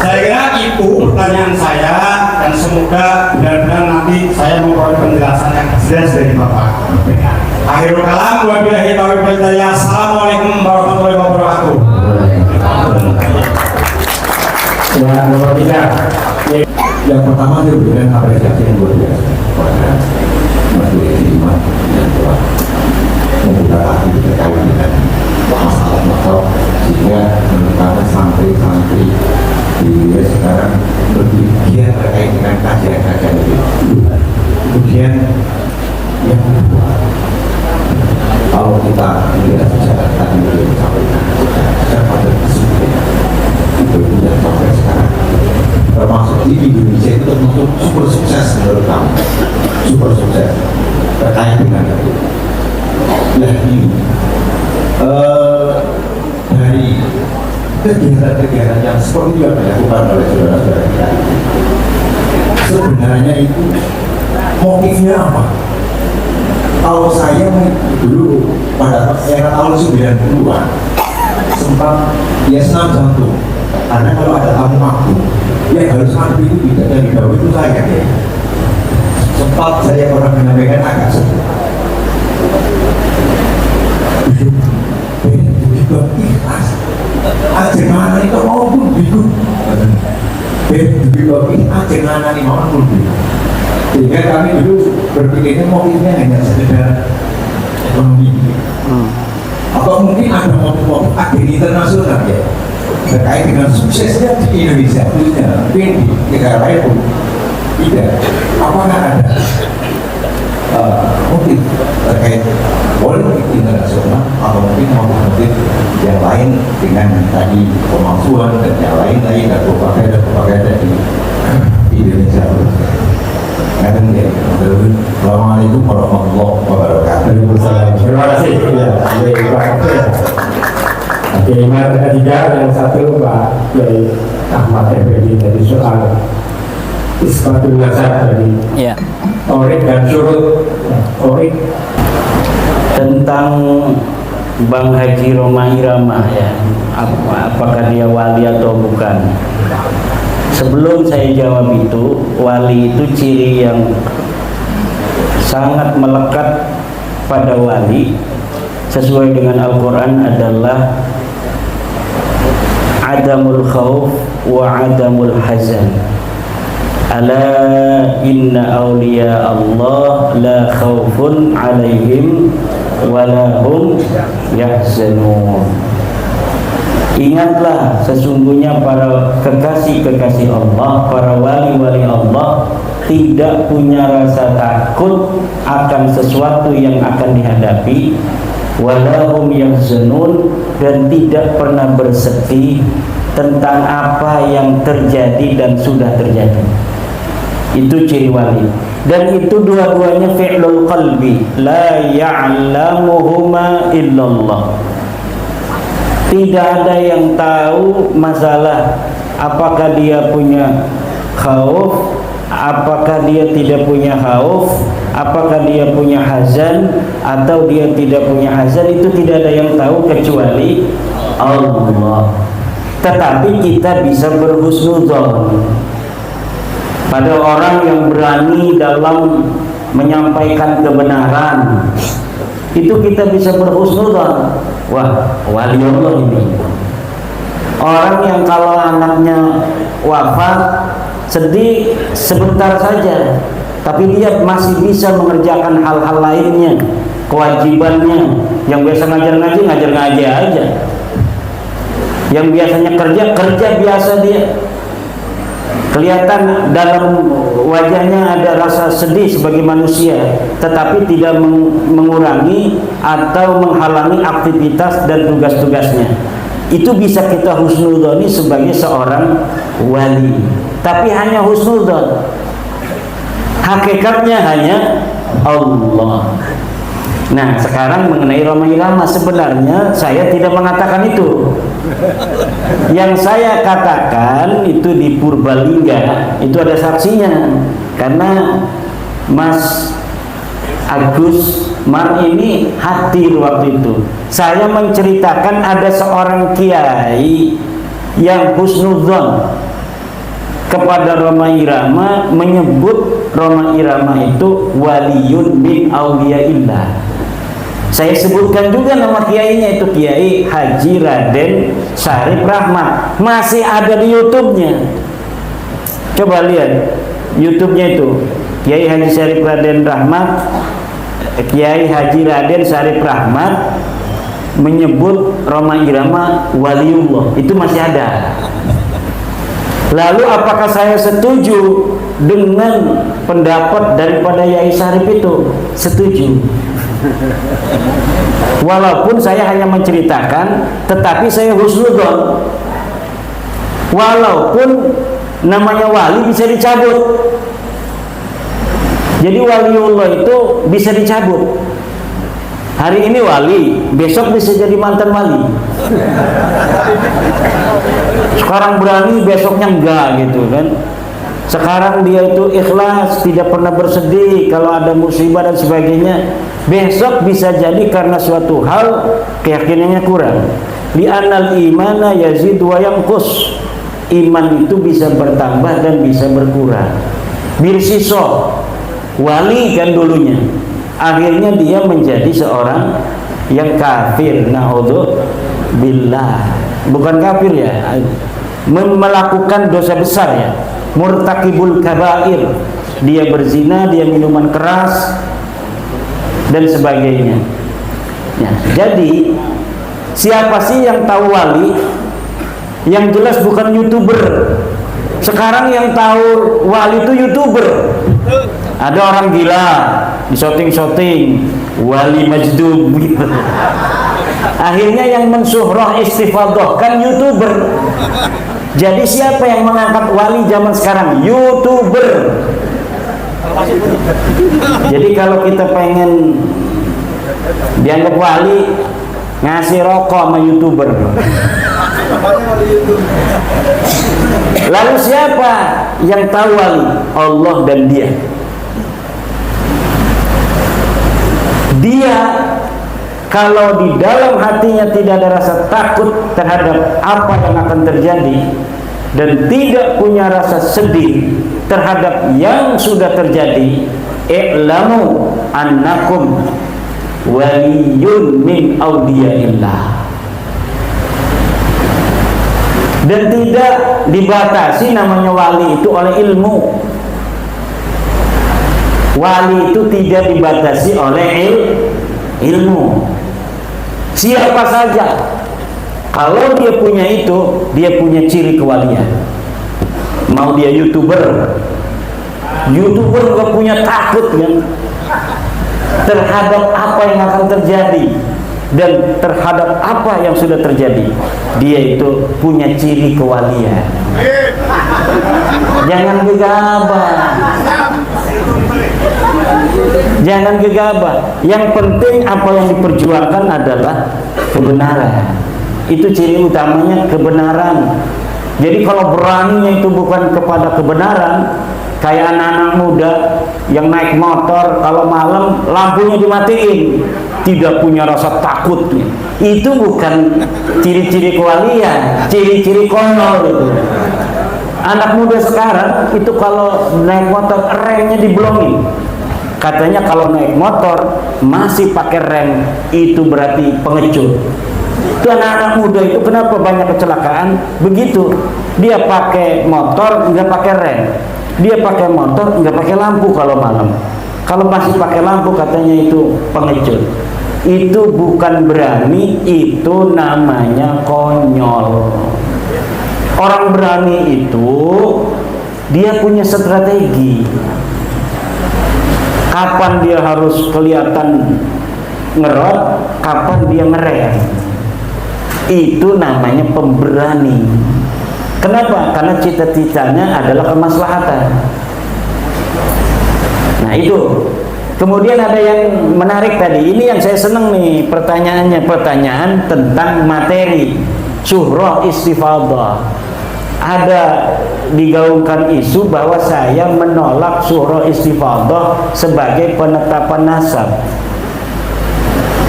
F: Saya kira itu pertanyaan saya, dan semoga benar-benar nanti saya memperoleh penjelasan yang jelas dari Bapak. Akhirul kalam, wabillahi taufiq wal hidayah. Assalamualaikum warahmatullahi wabarakatuh.
B: Ya, nomor 3.
D: Yang pertama saya berikan apresiasi yang luar biasa kepada Mas Dewi Iman yang telah membuka hati terkait dengan masalah-masalah sehingga menemukan santri-santri di US sekarang lebih giat terkait dengan kajian-kajian itu. Kemudian yang kedua, kalau kita melihat sejarah tadi beliau sampaikan sejarah pada kesimpulan itu yang sampai sekarang termasuk di Indonesia itu termasuk super sukses menurut kami, super sukses terkait dengan itu. Nah ini dari kegiatan-kegiatan yang seperti yang dilakukan oleh saudara-saudara kita, sebenarnya itu motifnya apa? Kalau saya dulu pada era tahun 90-an sempat ya senam jantung, karena kalau ada tamu aku ya harus ngambil itu tidak, dan dahulu itu saya ya sempat saya pernah menyampaikan agak sedih juga ikhlas ajengan itu maupun bingung juga ajengan ini maupun bingung, sehingga kami dulu berpikirnya motifnya hanya sekedar ekonomi atau mungkin ada motif-motif agen internasional ya terkait dengan suksesnya di Indonesia khususnya, mungkin di negara lain pun tidak. Apakah ada motif terkait politik internasional atau mungkin motif yang lain dengan tadi pemalsuan dan yang lain tadi dan propaganda di Indonesia? Assalamualaikum warahmatullahi wabarakatuh.
B: Terima kasih. Ya, baik Pak. Oke, yang ketiga, yang satu Pak Kiai Ahmad Effendi dari soal isbatul nasab tadi.
C: Ya.
B: Orik dan surut. Orik
C: Tentang Bang Haji Roma Irama ya, apakah dia wali atau bukan? Sebelum saya jawab itu, wali itu ciri yang sangat melekat pada wali sesuai dengan Al-Quran adalah adamul khawf wa adamul hazan. Ala inna awliya Allah la khawfun alaihim wa la hum yahzanun. Ingatlah sesungguhnya para kekasih-kekasih Allah, para wali-wali Allah tidak punya rasa takut akan sesuatu yang akan dihadapi, walahum yahzanun, dan tidak pernah bersedih tentang apa yang terjadi dan sudah terjadi. Itu ciri wali. Dan itu dua-duanya fi'lul qalbi, la ya'lamuhuma illallah. Tidak ada yang tahu masalah apakah dia punya khauf, apakah dia tidak punya khauf, apakah dia punya hazan atau dia tidak punya hazan. Itu tidak ada yang tahu kecuali Allah. tetapi kita bisa berhusnudzon pada orang yang berani dalam menyampaikan kebenaran. Itu kita bisa berhusnudzon, wah wali Allah ini. Orang yang kalau anaknya wafat sedih sebentar saja, tapi dia masih bisa mengerjakan hal-hal lainnya, kewajibannya. Yang biasa ngajar ngaji aja. Yang biasanya kerja biasa dia. Kelihatan dalam wajahnya ada rasa sedih sebagai manusia, tetapi tidak mengurangi atau menghalangi aktivitas dan tugas-tugasnya. Itu bisa kita husnudzoni sebagai seorang wali. Tapi hanya husnudzon. Hakikatnya hanya Allah. Nah, sekarang mengenai Rhoma Irama, sebenarnya saya tidak mengatakan itu. Yang saya katakan itu di Purbalingga, itu ada saksinya. Karena Mas Agus Mar ini hadir waktu itu. Saya menceritakan ada seorang kiai yang husnudzon kepada Rhoma Irama, menyebut Rhoma Irama itu waliyun min auliyaillah. Saya sebutkan juga nama kiainya, itu Kiai Haji Raden Syarif Rahmat. Masih ada di YouTube-nya. Coba lihat YouTube-nya itu. Kiai Haji Syarif Raden Rahmat, Kiai Haji Raden Syarif Rahmat menyebut Rhoma Irama waliullah. Itu masih ada. Lalu apakah saya setuju dengan pendapat daripada Yai Syarif itu? Setuju. Walaupun saya hanya menceritakan, tetapi saya husnudzon. Walaupun namanya wali bisa dicabut. Jadi waliullah itu bisa dicabut. Hari ini wali, besok bisa jadi mantan wali. Sekarang berani, besoknya enggak gitu kan. Sekarang dia itu ikhlas, tidak pernah bersedih kalau ada musibah dan sebagainya. Besok bisa jadi karena suatu hal keyakinannya kurang. Li'annal imana yazid wa yanqus. Iman itu bisa bertambah dan bisa berkurang. Birsiso, wali kan dulunya. Akhirnya dia menjadi seorang yang kafir. Na'udzubillah. Bukan kafir ya, melakukan dosa besar ya. Murtakibul kabair. Dia berzina, dia minuman keras dan sebagainya. Ya, jadi siapa sih yang tahu wali? Yang jelas bukan YouTuber. Sekarang yang tahu wali itu YouTuber. Ada orang gila di syuting wali majdub gitu. Akhirnya yang mensuhrah istifadah kan YouTuber. Jadi siapa yang mengangkat wali zaman sekarang? YouTuber. Jadi kalau kita pengen dianggap wali, ngasih rokok sama YouTuber. Lalu siapa yang tahu wali? Allah dan dia. Dia kalau di dalam hatinya tidak ada rasa takut terhadap apa yang akan terjadi dan tidak punya rasa sedih terhadap yang sudah terjadi, i'lamu annakum waliyun min auliyaillah. Dan tidak dibatasi namanya wali itu oleh ilmu. Wali itu tidak dibatasi oleh ilmu. Siapa saja kalau dia punya itu, dia punya ciri kewalian. Mau dia YouTuber gak punya takut kan terhadap apa yang akan terjadi dan terhadap apa yang sudah terjadi. Dia itu punya ciri kewalian. Jangan gegabah. Jangan gegabah. Yang penting apa yang diperjuangkan adalah kebenaran. Itu ciri utamanya, kebenaran. Jadi kalau beraninya itu bukan kepada kebenaran, kayak anak-anak muda yang naik motor kalau malam lampunya dimatiin, tidak punya rasa takut. Itu bukan ciri-ciri kewalian, ciri-ciri konyol itu. Anak muda sekarang itu kalau naik motor remnya diblongin. Katanya kalau naik motor masih pakai rem itu berarti pengecut. Itu anak-anak muda itu kenapa banyak kecelakaan? Begitu, dia pakai motor nggak pakai rem, dia pakai motor nggak pakai lampu kalau malam. Kalau masih pakai lampu katanya itu pengecut. Itu bukan berani, itu namanya konyol. Orang berani itu dia punya strategi. Kapan dia harus kelihatan ngerot, kapan dia ngerem. Itu namanya pemberani. Kenapa? Karena cita-citanya adalah kemaslahatan. Nah itu. Kemudian ada yang menarik tadi. Ini yang saya senang nih pertanyaannya. Pertanyaan tentang materi syuhra istifadah. Ada digaungkan isu bahwa saya menolak syuhra istifadah sebagai penetapan nasab.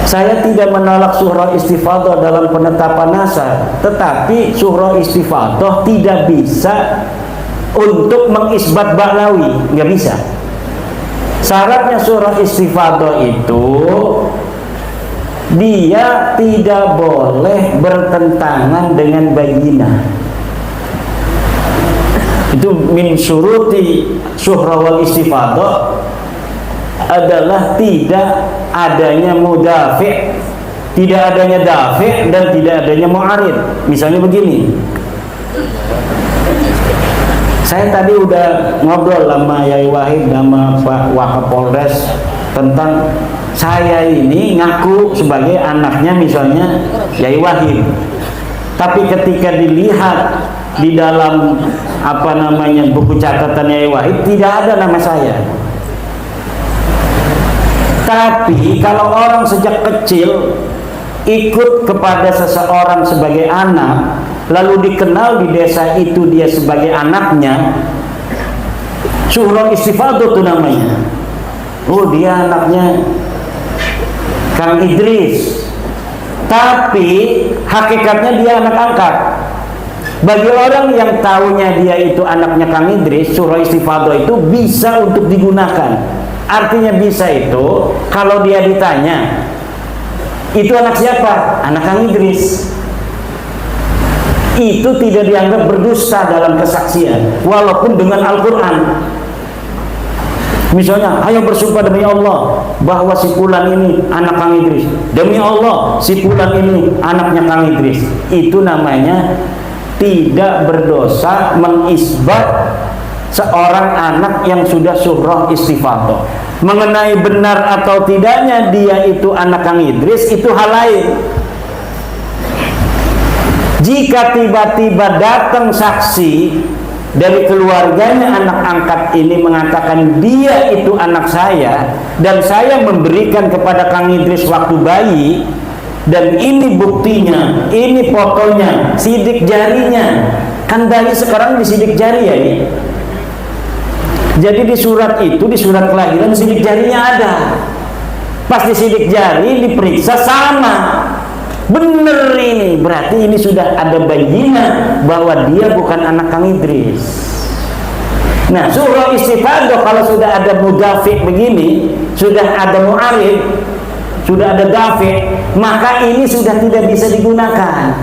C: Saya tidak menolak syuhra istifadah dalam penetapan nasab, tetapi syuhra istifadah tidak bisa untuk mengisbat ba'lawi, nggak bisa. Syaratnya syuhra istifadah itu dia tidak boleh bertentangan dengan bayyinah. Itu min syuruti syuhra wal istifadah adalah tidak adanya mudafi', tidak adanya dafi' dan tidak adanya mu'arid. Misalnya begini, saya tadi udah ngobrol sama Yai Wahid sama Pak Wakapolres tentang saya ini ngaku sebagai anaknya misalnya Yai Wahid, tapi ketika dilihat di dalam buku catatan Yai Wahid tidak ada nama saya. Tapi kalau orang sejak kecil ikut kepada seseorang sebagai anak, lalu dikenal di desa itu dia sebagai anaknya, syuhra istifadah itu namanya. Oh, dia anaknya Kang Idris, tapi hakikatnya dia anak angkat. Bagi orang yang tahunya dia itu anaknya Kang Idris, syuhra istifadah itu bisa untuk digunakan. Artinya bisa itu kalau dia ditanya, itu anak siapa? Anak Kang Idris. Itu tidak dianggap berdusta dalam kesaksian, walaupun dengan Al-Quran. Misalnya, ayo bersumpah demi Allah bahwa si fulan ini anak Kang Idris. Demi Allah, si fulan ini anaknya Kang Idris. Itu namanya tidak berdosa mengisbat seorang anak yang sudah syuhra istifadah. Mengenai benar atau tidaknya dia itu anak Kang Idris, itu hal lain. Jika tiba-tiba datang saksi dari keluarganya anak angkat ini mengatakan dia itu anak saya dan saya memberikan kepada Kang Idris waktu bayi, dan ini buktinya, ini fotonya, sidik jarinya, kan bayi sekarang disidik jari ya ini. Jadi di surat itu, di surat kelahiran sidik jarinya ada. Pas disidik jari diperiksa sama, bener ini, berarti ini sudah ada bayyinah bahwa dia bukan anak Kang Idris. Nah, syuhra istifadah kalau sudah ada mudafi' begini, sudah ada mu'arid, sudah ada dafi', maka ini sudah tidak bisa digunakan.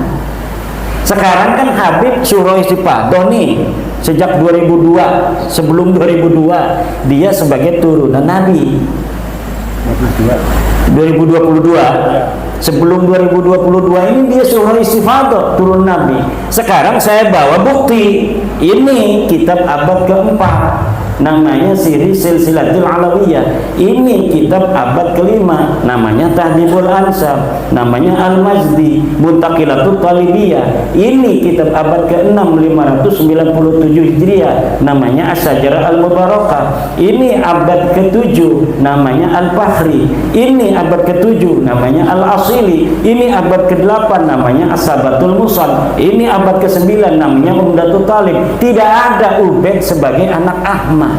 C: Sekarang kan Habib syuhra istifadah nih sejak 2002, sebelum 2002 dia sebagai turunan Nabi. 2022, sebelum 2022 ini dia syuhra istifadah turun Nabi. Sekarang saya bawa bukti, ini kitab abad keempat, namanya Siri Silsilatul Alawiyah. Ini kitab abad kelima, namanya Tahdhibul Ansab, namanya Al-Mazdi, Muntaqilatul Talibiyah. Ini kitab abad ke-6 597 Hijriah, namanya As-Sajarah Al-Mubarakah. Ini abad ke-7, namanya Al-Fahri. Ini abad ke-7, namanya Al-Asili. Ini abad ke-8, namanya As-Sabatul Musal. Ini abad ke-9, namanya Umdatul Talib. Tidak ada Ubaid sebagai anak Ahmad.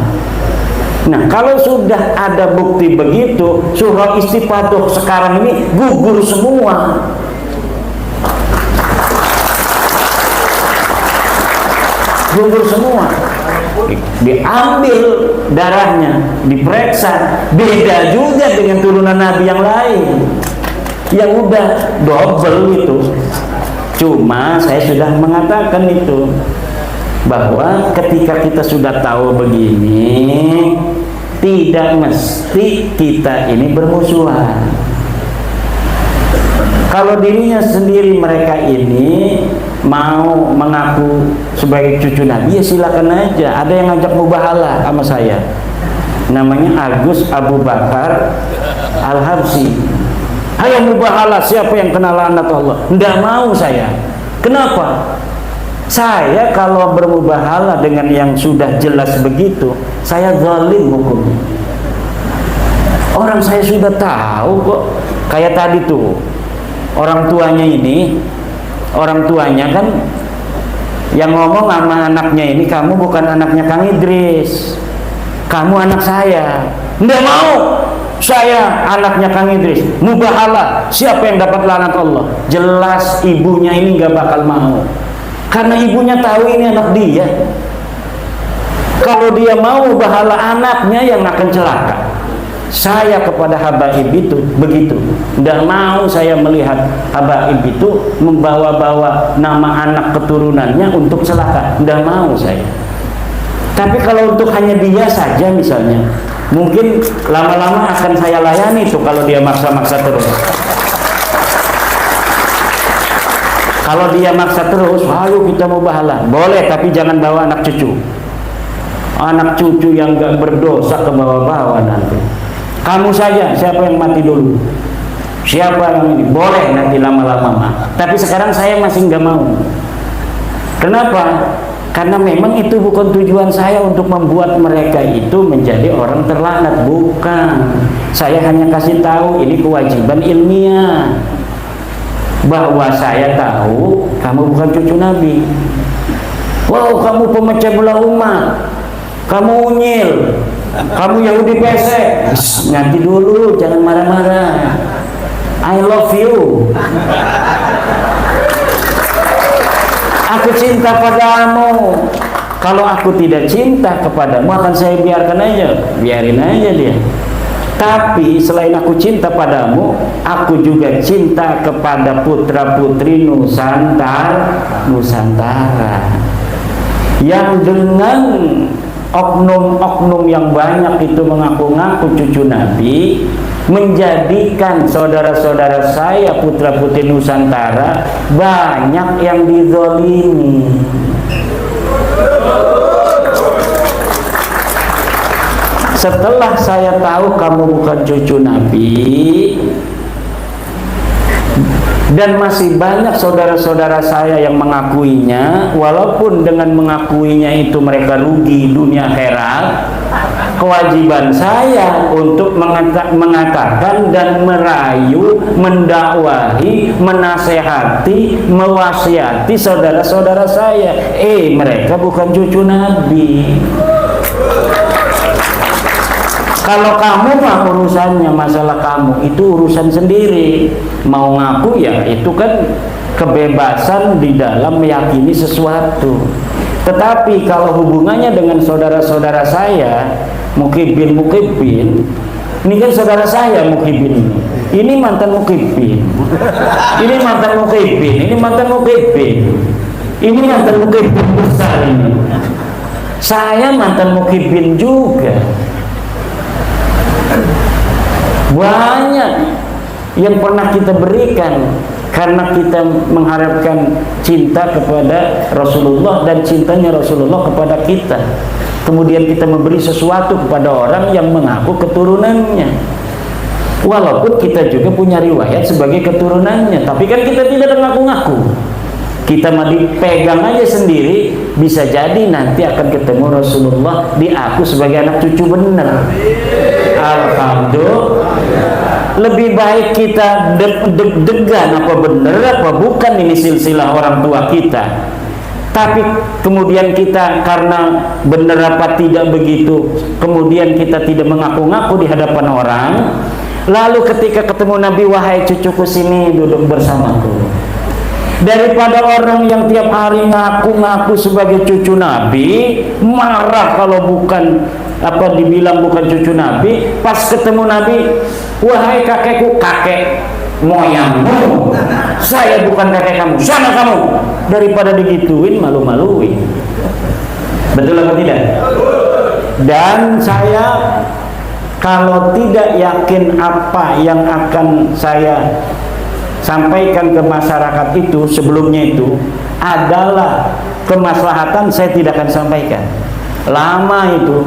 C: Nah, kalau sudah ada bukti begitu, surah istifadah sekarang ini gugur semua. Gugur semua. Diambil darahnya, diperiksa, beda juga dengan turunan Nabi yang lain yang udah double itu. Cuma saya sudah mengatakan itu, bahwa ketika kita sudah tahu begini, tidak mesti kita ini bermusuhan. Kalau dirinya sendiri mereka ini mau mengaku sebagai cucu Nabi, ya silakan aja. Ada yang ngajak mubahalah sama saya, namanya Agus Abu Bakar Al-Habsyi. Ayo mubahalah, siapa yang kena laknat Allah? Nggak mau saya. Kenapa? Saya kalau bermubahalah dengan yang sudah jelas begitu, saya zalim hukumnya. Orang saya sudah tahu kok. Kayak tadi tuh, orang tuanya ini, orang tuanya kan yang ngomong sama anaknya ini, kamu bukan anaknya Kang Idris, kamu anak saya. Nggak mau, saya anaknya Kang Idris. Mubahalah, siapa yang dapat laknat Allah? Jelas ibunya ini nggak bakal mau. Karena ibunya tahu ini anak dia. Kalau dia mau bahala anaknya yang akan celaka. Saya kepada habaib itu begitu. Tidak mau saya melihat habaib itu membawa-bawa nama anak keturunannya untuk celaka. Tidak mau saya. Tapi kalau untuk hanya dia saja misalnya, mungkin lama-lama akan saya layani itu kalau dia maksa-maksa terus. Kalau dia maksa terus, ayo kita mau bahala, boleh, tapi jangan bawa anak cucu. Anak cucu yang gak berdosa ke bawah-bawah nanti. Kamu saja, siapa yang mati dulu? Siapa yang ini? Boleh nanti lama-lama mah. Tapi sekarang saya masih gak mau. Kenapa? Karena memang itu bukan tujuan saya untuk membuat mereka itu menjadi orang terlaknat, bukan. Saya hanya kasih tahu ini kewajiban ilmiah. Bahwa saya tahu kamu bukan cucu Nabi. Wow, kamu pemecah belah umat, kamu unyil, kamu Yahudi pesek. Nanti dulu, jangan marah-marah. I love you. Aku cinta padamu. Kalau aku tidak cinta kepadamu, akan saya biarkan aja, biarin aja dia. Tapi selain aku cinta padamu, aku juga cinta kepada putra-putri Nusantara yang dengan oknum-oknum yang banyak itu mengaku-ngaku cucu Nabi, menjadikan saudara-saudara saya putra-putri Nusantara banyak yang dizolimi. Setelah saya tahu kamu bukan cucu Nabi, dan masih banyak saudara-saudara saya yang mengakuinya, walaupun dengan mengakuinya itu mereka rugi dunia akhirat, kewajiban saya untuk mengatakan dan merayu, mendakwahi, menasehati, mewasiati saudara-saudara saya, mereka bukan cucu Nabi. Kalau kamu mah urusannya, masalah kamu itu urusan sendiri. Mau ngaku ya itu kan kebebasan di dalam meyakini sesuatu. Tetapi kalau hubungannya dengan saudara-saudara saya, Mukibin, ini kan saudara saya Mukibin ini mantan Mukibin, ini mantan Mukibin, ini mantan Mukibin, ini mantan Mukibin besar ini. Saya mantan Mukibin juga. Banyak yang pernah kita berikan karena kita mengharapkan cinta kepada Rasulullah dan cintanya Rasulullah kepada kita. Kemudian kita memberi sesuatu kepada orang yang mengaku keturunannya, walaupun kita juga punya riwayat sebagai keturunannya, tapi kan kita tidak mengaku-ngaku. Kita mah dipegang aja sendiri, bisa jadi nanti akan ketemu Rasulullah diaku sebagai anak cucu benar. Alhamdulillah. Lebih baik kita deg-degan apa benar apa bukan ini silsilah orang tua kita. Tapi kemudian kita karena benar apa tidak begitu, kemudian kita tidak mengaku-ngaku di hadapan orang. Lalu ketika ketemu Nabi, wahai cucuku sini duduk bersamaku. Daripada orang yang tiap hari ngaku-ngaku sebagai cucu Nabi, marah kalau bukan dibilang bukan cucu Nabi, pas ketemu Nabi, wahai kakekku, kakek moyangmu, saya bukan kakek kamu, sana kamu. Daripada digituin, malu-maluin. Betul apa tidak? Dan saya kalau tidak yakin apa yang akan saya sampaikan ke masyarakat itu sebelumnya itu adalah kemaslahatan, saya tidak akan sampaikan. Lama itu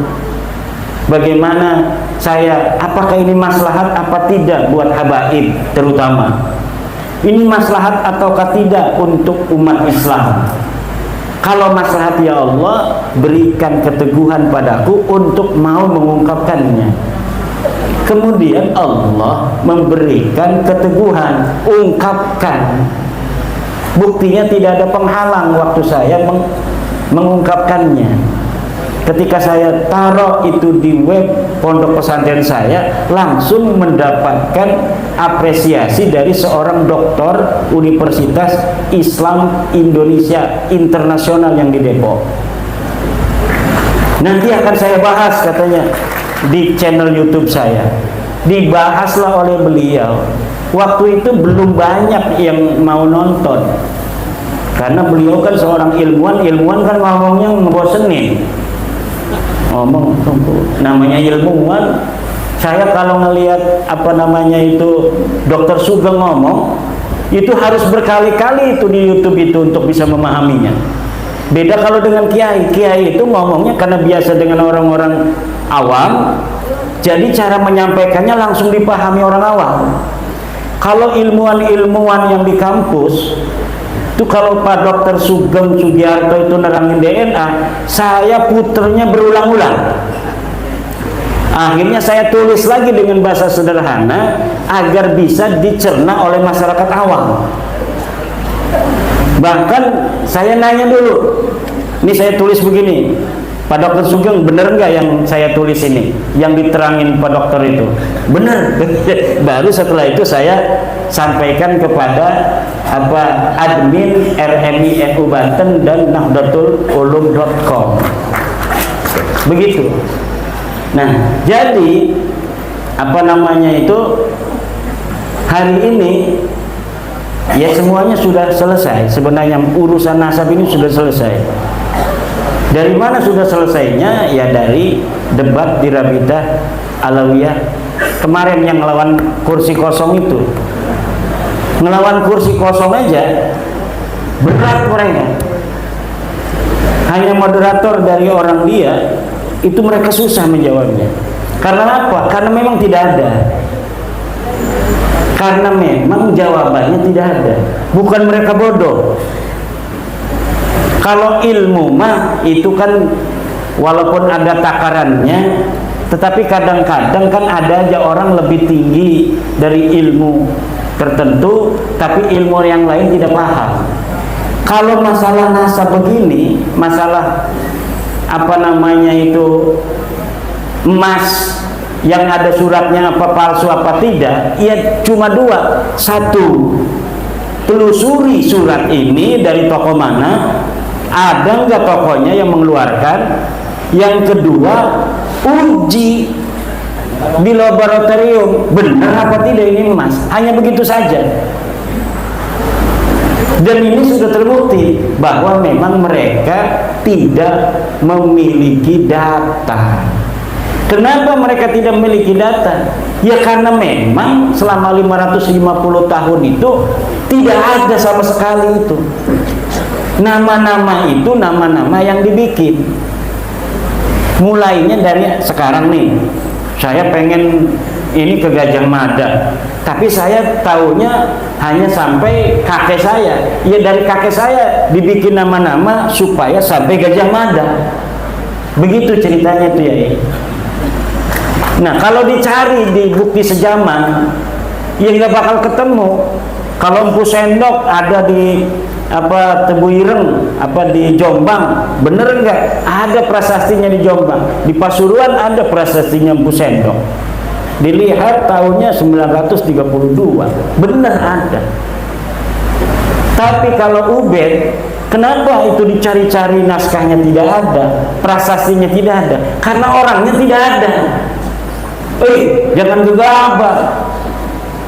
C: bagaimana saya, apakah ini maslahat apa tidak buat habaib, terutama ini maslahat ataukah tidak untuk umat Islam. Kalau maslahat, ya Allah berikan keteguhan padaku untuk mau mengungkapkannya. Kemudian Allah memberikan keteguhan, ungkapkan. Buktinya tidak ada penghalang waktu saya mengungkapkannya. Ketika saya taruh itu di web pondok pesantren saya, langsung mendapatkan apresiasi dari seorang doktor Universitas Islam Indonesia Internasional yang di Depok. Nanti akan saya bahas katanya di channel YouTube saya. Dibahaslah oleh beliau. Waktu itu belum banyak yang mau nonton, karena beliau kan seorang ilmuwan kan ngomongnya ngebosenin. Ngomong namanya ilmuwan, saya kalau ngelihat Dr. Sugeng ngomong itu harus berkali-kali itu di YouTube itu untuk bisa memahaminya. Beda kalau dengan kiai itu ngomongnya karena biasa dengan orang-orang awam, jadi cara menyampaikannya langsung dipahami orang awam. Kalau ilmuwan yang di kampus itu, kalau Pak Dr. Sugeng Sugiarto itu nerangin DNA, saya puternya berulang-ulang. Akhirnya saya tulis lagi dengan bahasa sederhana agar bisa dicerna oleh masyarakat awam. Bahkan saya nanya dulu, ini saya tulis begini, Pak Dr. Sugeng bener nggak yang saya tulis ini, yang diterangin Pak Dokter itu? Bener. Baru setelah itu saya sampaikan kepada admin RMI FU Banten dan nahdlatul-ulum.com. Begitu. Nah, jadi hari ini ya semuanya sudah selesai. Sebenarnya urusan nasab ini sudah selesai. Dari mana sudah selesainya? Ya dari debat di Rabitah Alawiyah kemarin yang ngelawan kursi kosong itu. Ngelawan kursi kosong aja berat mereka. Hanya moderator dari orang dia itu mereka susah menjawabnya. Karena apa? Karena memang tidak ada. Karena memang jawabannya tidak ada. Bukan mereka bodoh. Kalau ilmu mah itu kan walaupun ada takarannya, tetapi kadang-kadang kan ada aja orang lebih tinggi dari ilmu tertentu, tapi ilmu yang lain tidak paham. Kalau masalah nasab begini, masalah emas yang ada suratnya apa palsu apa tidak, ya cuma dua. Satu, telusuri surat ini dari toko mana, ada nggak tokonya yang mengeluarkan. Yang kedua, uji di laboratorium benar apa tidak ini emas. Hanya begitu saja. Dan ini sudah terbukti bahwa memang mereka tidak memiliki data. Kenapa mereka tidak memiliki data? Ya karena memang selama 550 tahun itu tidak ada sama sekali itu. Nama-nama itu nama-nama yang dibikin. Mulainya dari sekarang nih, saya pengen ini ke Gajah Mada, tapi saya tahunya hanya sampai kakek saya. Ya dari kakek saya dibikin nama-nama supaya sampai Gajah Mada. Begitu ceritanya tuh ya. Nah kalau dicari di bukti sejaman, ya nggak bakal ketemu. Kalau Empu Sendok ada di apa Tebu Ireng apa di Jombang, bener nggak? Ada prasastinya di Jombang. Di Pasuruan ada prasastinya Empu Sendok. Dilihat tahunnya 932, bener ada. Tapi kalau Ubed, kenapa itu dicari-cari naskahnya tidak ada, prasastinya tidak ada? Karena orangnya tidak ada. Jangan gegabah.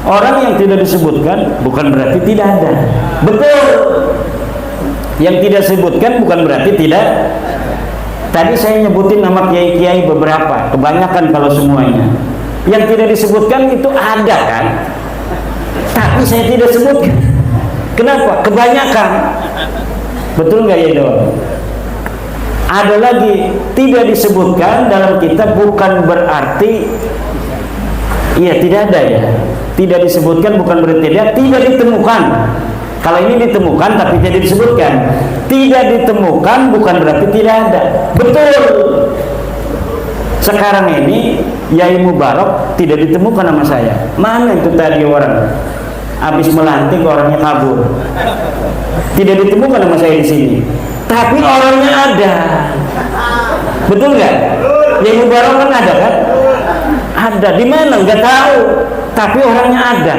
C: Orang yang tidak disebutkan bukan berarti tidak ada. Betul. Yang tidak disebutkan bukan berarti tidak. Tadi saya nyebutin nama kiai-kiai beberapa, kebanyakan kalau semuanya. Yang tidak disebutkan itu ada kan? Tapi saya tidak sebutkan. Kenapa? Kebanyakan. Betul nggak ya dong? Ada lagi tidak disebutkan dalam kitab bukan berarti tidak ada ya. Tidak disebutkan bukan berarti tidak ditemukan. Kalau ini ditemukan tapi tidak disebutkan. Tidak ditemukan bukan berarti tidak ada. Betul. Sekarang ini Yai Mubarak tidak ditemukan sama saya. Mana itu tadi orang? Habis melantik orangnya kabur. Tidak ditemukan sama saya di sini. Tapi orangnya ada. Betul nggak? Yai Mubarak kan ada kan? Ada. Di mana? Nggak tahu. Tapi orangnya ada.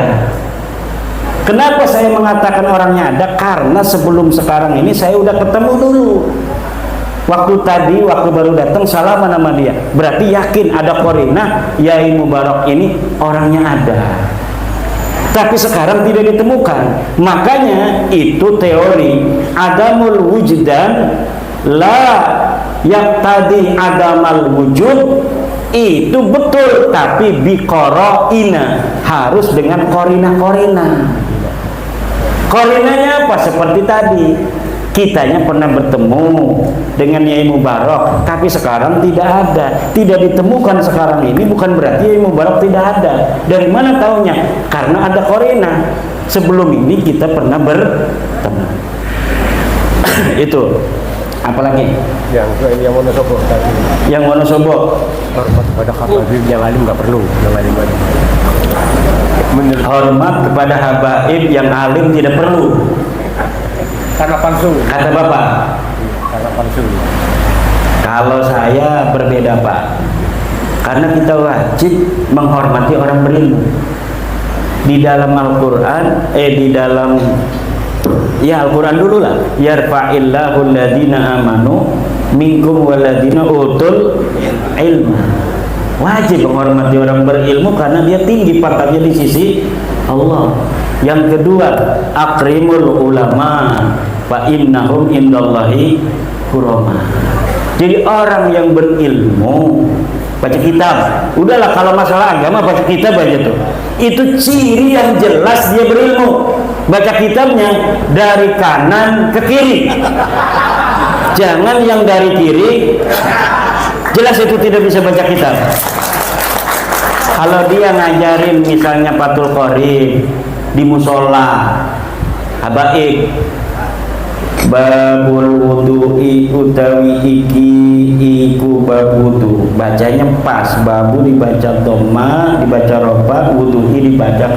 C: Kenapa saya mengatakan orangnya ada? Karena sebelum sekarang ini saya udah ketemu dulu. Waktu baru datang salaman sama dia. Berarti yakin ada korina Yai Mubarak ini orangnya ada. Tapi sekarang tidak ditemukan. Makanya itu teori adamul wujdan la yaqtadi adamal wujud itu betul, tapi biqara'ina, harus dengan korina-korina. Korinanya apa? Seperti tadi kitanya pernah bertemu dengan Yai Mubarak, tapi sekarang tidak ada, tidak ditemukan sekarang ini, bukan berarti Yai Mubarak tidak ada. Dari mana taunya? Karena ada korina. Sebelum ini kita pernah bertemu. Itu. Apalagi?
B: Yang Wonosobo tadi.
C: Yang Wonosobo.
B: Hormat kepada habaib yang alim nggak perlu, yang alim aja.
C: Hormat kepada habaib yang alim tidak perlu.
B: Karena palsu.
C: Kata Bapak.
B: Karena palsu.
C: Kalau saya berbeda Pak. Karena kita wajib menghormati orang berilmu. Di dalam Al-Quran, di dalam Al-Quran dulu lah. Yarfa'illahu alladhina amanu minkum waladhina utul ilma. Wajib menghormati orang berilmu karena dia tinggi pangkatnya di sisi Allah. Yang kedua, akrimul ulama fa innahum indallahi kurama. Jadi orang yang berilmu baca kitab. Udahlah kalau masalah agama baca kitab aja tuh. Itu ciri yang jelas dia berilmu. Baca kitabnya dari kanan ke kiri. Jangan yang dari kiri. Jelas itu tidak bisa baca kitab. Kalau dia ngajarin misalnya Fathul Qorib di musola, habaib, babul wudu'i utawi iki iku bab wudu, bacanya pas, babu dibaca dhamma, dibaca rofa, wudu'i dibaca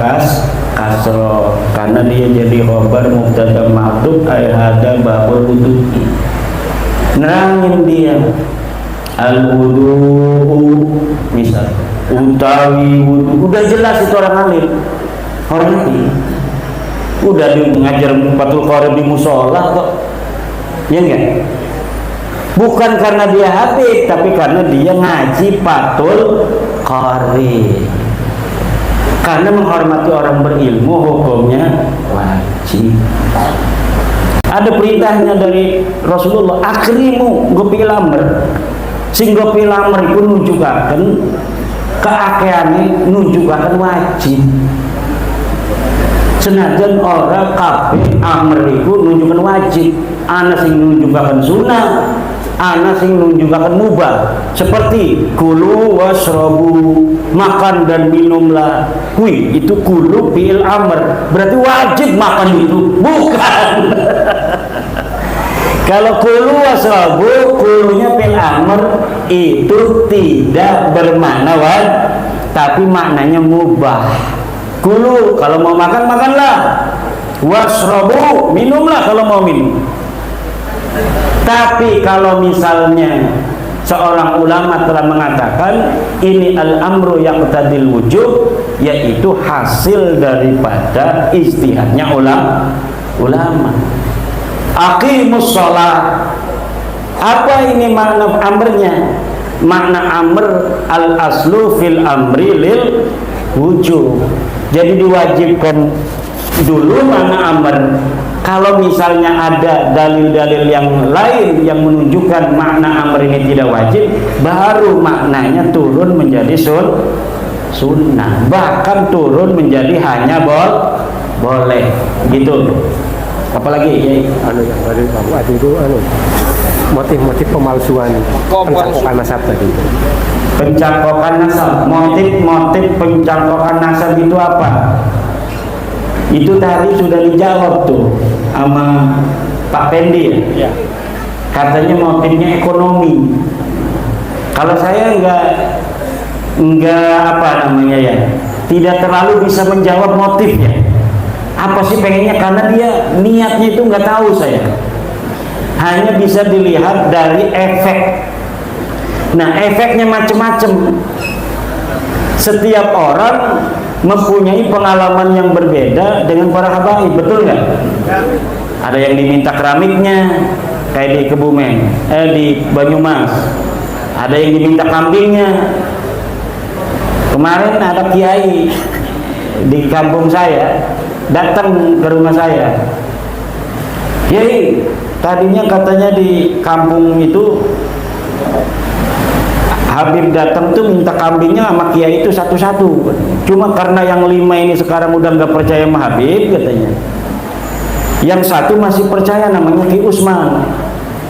C: kasro, karena dia jadi khobar mubtada mahdhuf ay hada babul wudu'i. Nerangin dia al wudu'u misal utawi wudu, udah jelas itu orang alim, hormati. Udah dia mengajar Fathul Qorib di musola kok, ya enggak? Bukan karena dia habib, tapi karena dia ngaji Fathul Qorib. Karena menghormati orang berilmu hukumnya wajib. Ada perintahnya dari Rasulullah, akrimu gopi lamar. Sing gopi lamar itu nunjukaken keakeane, nunjukaken wajib. Senajan orang kabeh amr iku nunjukkan wajib, ana sing nunjukaken sunnah, ana sing nunjukaken mubah. Seperti kulu wasrobu, makan dan minumlah. Kui itu kulu fi'il amr, berarti wajib makan itu, bukan. Kalau kulu wasrobu, kulunya fi'il amr itu tidak bermakna wajib, tapi maknanya mubah. Kulu, kalau mau makan, makanlah. wasrobu, minumlah kalau mau minum. Tapi kalau misalnya seorang ulama telah mengatakan ini al-amru yaqtadil wujub, yaitu hasil daripada ijtihadnya ulama. Aqimus shalah. Apa ini makna amrnya? Makna amr al-aslu fil amri lil wujub. Jadi diwajibkan dulu makna amr. Kalau misalnya ada dalil-dalil yang lain yang menunjukkan makna amr ini tidak wajib, baru maknanya turun menjadi sunnah, bahkan turun menjadi hanya boleh gitu. Apalagi ya,
B: Yang tadi Bapak itu motif-motif pemalsuan pencangkokan nasab tadi.
C: pencangkokan nasab, motif pencangkokan nasab itu apa? Itu tadi sudah dijawab tuh sama Pak Pendi ya. Katanya motifnya ekonomi. Kalau saya enggak apa namanya ya, tidak terlalu bisa menjawab motifnya. Apa sih pengennya, karena dia niatnya itu nggak tahu saya. Hanya bisa dilihat dari efek. Nah, efeknya macam-macam. Setiap orang mempunyai pengalaman yang berbeda dengan para habaib, betul nggak? Ada yang diminta keramiknya kayak di Kebumen, di Banyumas. Ada yang diminta kambingnya. Kemarin ada kiai di kampung saya datang ke rumah saya. Kiai, tadinya katanya di kampung itu Habib datang tuh minta kambingnya sama kiai itu satu-satu. Cuma karena yang 5 ini sekarang udah nggak percaya sama Habib katanya. Yang satu masih percaya, namanya Ki Usman.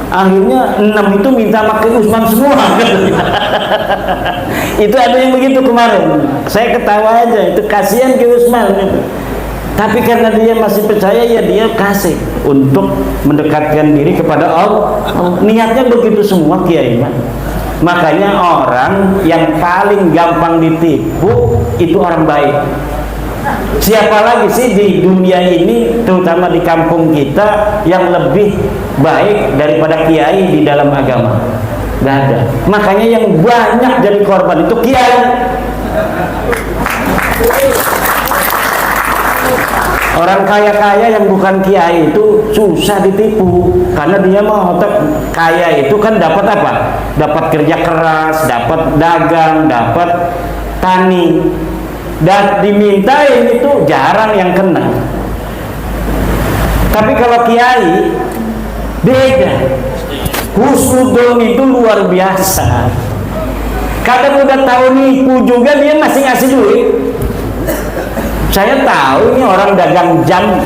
C: Akhirnya 6 itu minta sama Ki Usman semua katanya. Itu ada yang begitu kemarin. Saya ketawa aja, itu kasihan Ki Usman gitu. Tapi karena dia masih percaya, ya dia kasih untuk mendekatkan diri kepada Allah. Niatnya begitu semua kiai. Makanya orang yang paling gampang ditipu itu orang baik. Siapa lagi sih di dunia ini, terutama di kampung kita, yang lebih baik daripada kiai di dalam agama? Gak ada. Makanya yang banyak jadi korban itu kiai. Orang kaya-kaya yang bukan kiai itu susah ditipu, karena dia mau otak kaya itu kan dapat apa? Dapat kerja keras, dapat dagang, dapat tani, dan dimintain itu jarang yang kena. Tapi kalau kiai beda, husnudon itu luar biasa. Kadang udah tahu nipu juga dia masih ngasih duit. Saya tahu ini orang dagang jam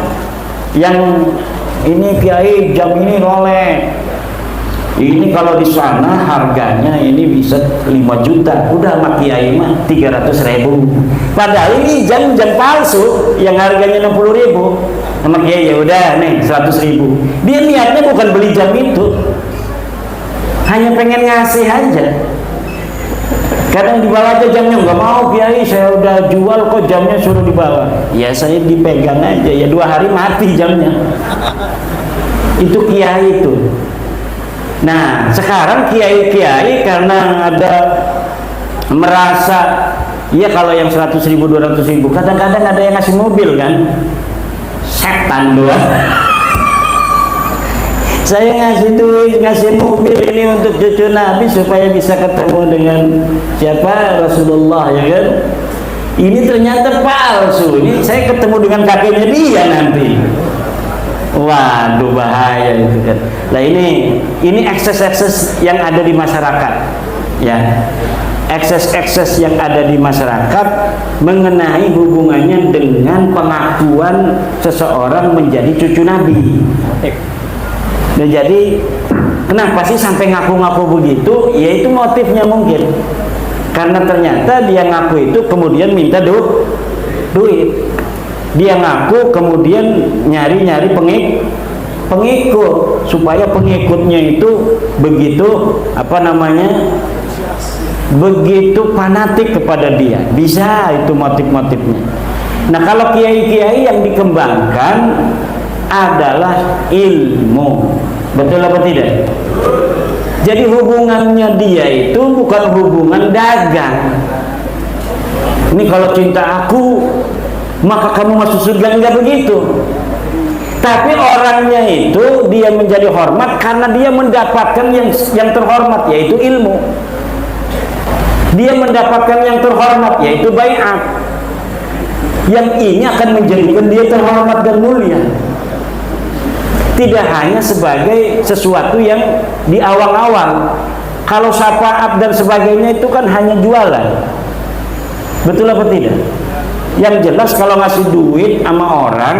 C: yang ini kiai, jam ini Rolex. Ini kalau di sana harganya ini bisa 5 juta. Udah sama kiai mah 300.000. Padahal ini jam palsu yang harganya 60.000. Sama kiai ya udah nih 100.000. Dia niatnya bukan beli jam itu. Hanya pengen ngasih aja. Kadang dibawa aja jamnya, nggak mau kiai, saya udah jual kok jamnya suruh dibawa. Ya saya dipegang aja, ya 2 hari mati jamnya. Itu kiai itu. Nah sekarang kiai-kiai karena ada merasa, ya kalau yang 100.000, 200.000, kadang-kadang ada yang ngasih mobil kan, setan doang. Saya ngasih duit, ngasih mobil ini untuk cucu Nabi supaya bisa ketemu dengan siapa? Rasulullah, ya kan? Ini ternyata palsu. Ini saya ketemu dengan kakeknya dia nanti. Waduh, bahaya itu kan. Nah ini ekses-ekses yang ada di masyarakat, ya. Ekses-ekses yang ada di masyarakat mengenai hubungannya dengan pengakuan seseorang menjadi cucu Nabi. Nah, jadi kenapa sih sampai ngaku-ngaku begitu? Ya itu motifnya mungkin karena ternyata dia ngaku itu kemudian minta duit. Dia ngaku kemudian nyari-nyari pengikut supaya pengikutnya itu begitu begitu fanatik kepada dia. Bisa itu motif-motifnya. Nah, kalau kiai-kiai yang dikembangkan adalah ilmu, betul apa tidak? Jadi hubungannya dia itu bukan hubungan dagang. Ini kalau cinta aku maka kamu masuk surga, enggak begitu. Tapi orangnya itu dia menjadi hormat karena dia mendapatkan yang terhormat, yaitu ilmu. Dia mendapatkan yang terhormat, yaitu baiat. Yang ini akan menjadikan dia terhormat dan mulia. Tidak hanya sebagai sesuatu yang di awang-awang. Kalau syafaat dan sebagainya itu kan hanya jualan. Betul apa tidak? Yang jelas kalau ngasih duit sama orang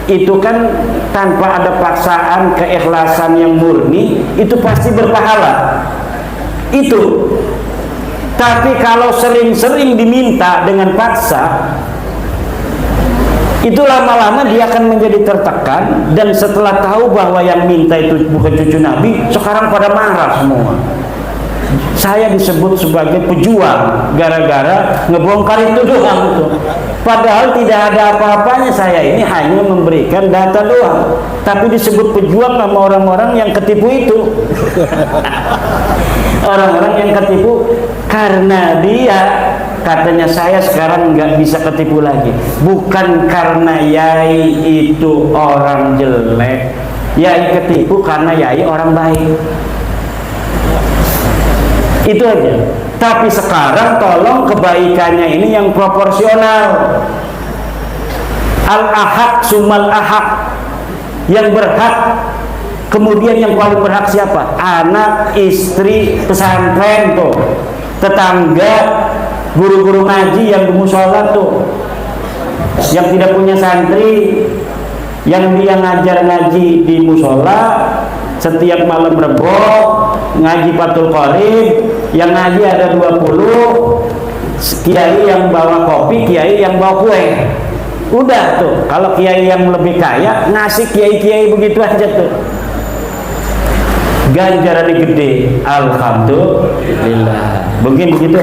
C: itu kan tanpa ada paksaan, keikhlasan yang murni, itu pasti berpahala. Itu. Tapi kalau sering-sering diminta dengan paksa, itu lama-lama dia akan menjadi tertekan, dan setelah tahu bahwa yang minta itu bukan cucu Nabi, sekarang pada marah semua. Saya disebut sebagai pejuang gara-gara ngebongkar itu doang itu. Padahal tidak ada apa-apanya, saya ini hanya memberikan data doang. Tapi disebut pejuang sama orang-orang yang ketipu itu. Orang-orang yang ketipu karena dia katanya saya sekarang nggak bisa ketipu lagi. Bukan karena yai itu orang jelek, yai ketipu karena yai orang baik. Itu aja. Tapi sekarang tolong kebaikannya ini yang proporsional. Al-ahaq sumal ahaq, yang berhak. Kemudian yang paling berhak siapa? Anak, istri, pesantren tuh, tetangga, guru-guru ngaji yang di musola tuh, yang tidak punya santri, yang dia ngajar ngaji di musola setiap malam Rebo, ngaji Fathul Qorib, yang ngaji ada 20, kiai yang bawa kopi, kiai yang bawa kue. Udah tuh, kalau kiai yang lebih kaya ngasih kiai-kiai begitu aja tuh, ganjarannya gede, alhamdulillah. Begini begitu.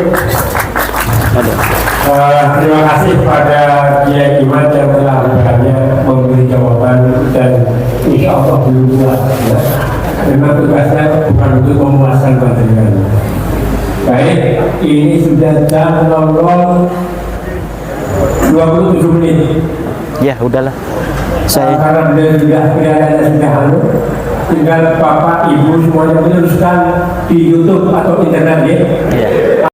B: Terima kasih kepada Kiai Iman yang telah berani memberi jawaban, dan insya Allah belum puas. Memang tugasnya bukan untuk memuaskan panjenengan. Baik, ini sudah jam 00:27 menit.
C: Ya udahlah.
B: Karena beliau sudah kelihatannya sudah halu, tinggal Bapak Ibu semuanya meneruskan di YouTube atau internet ya.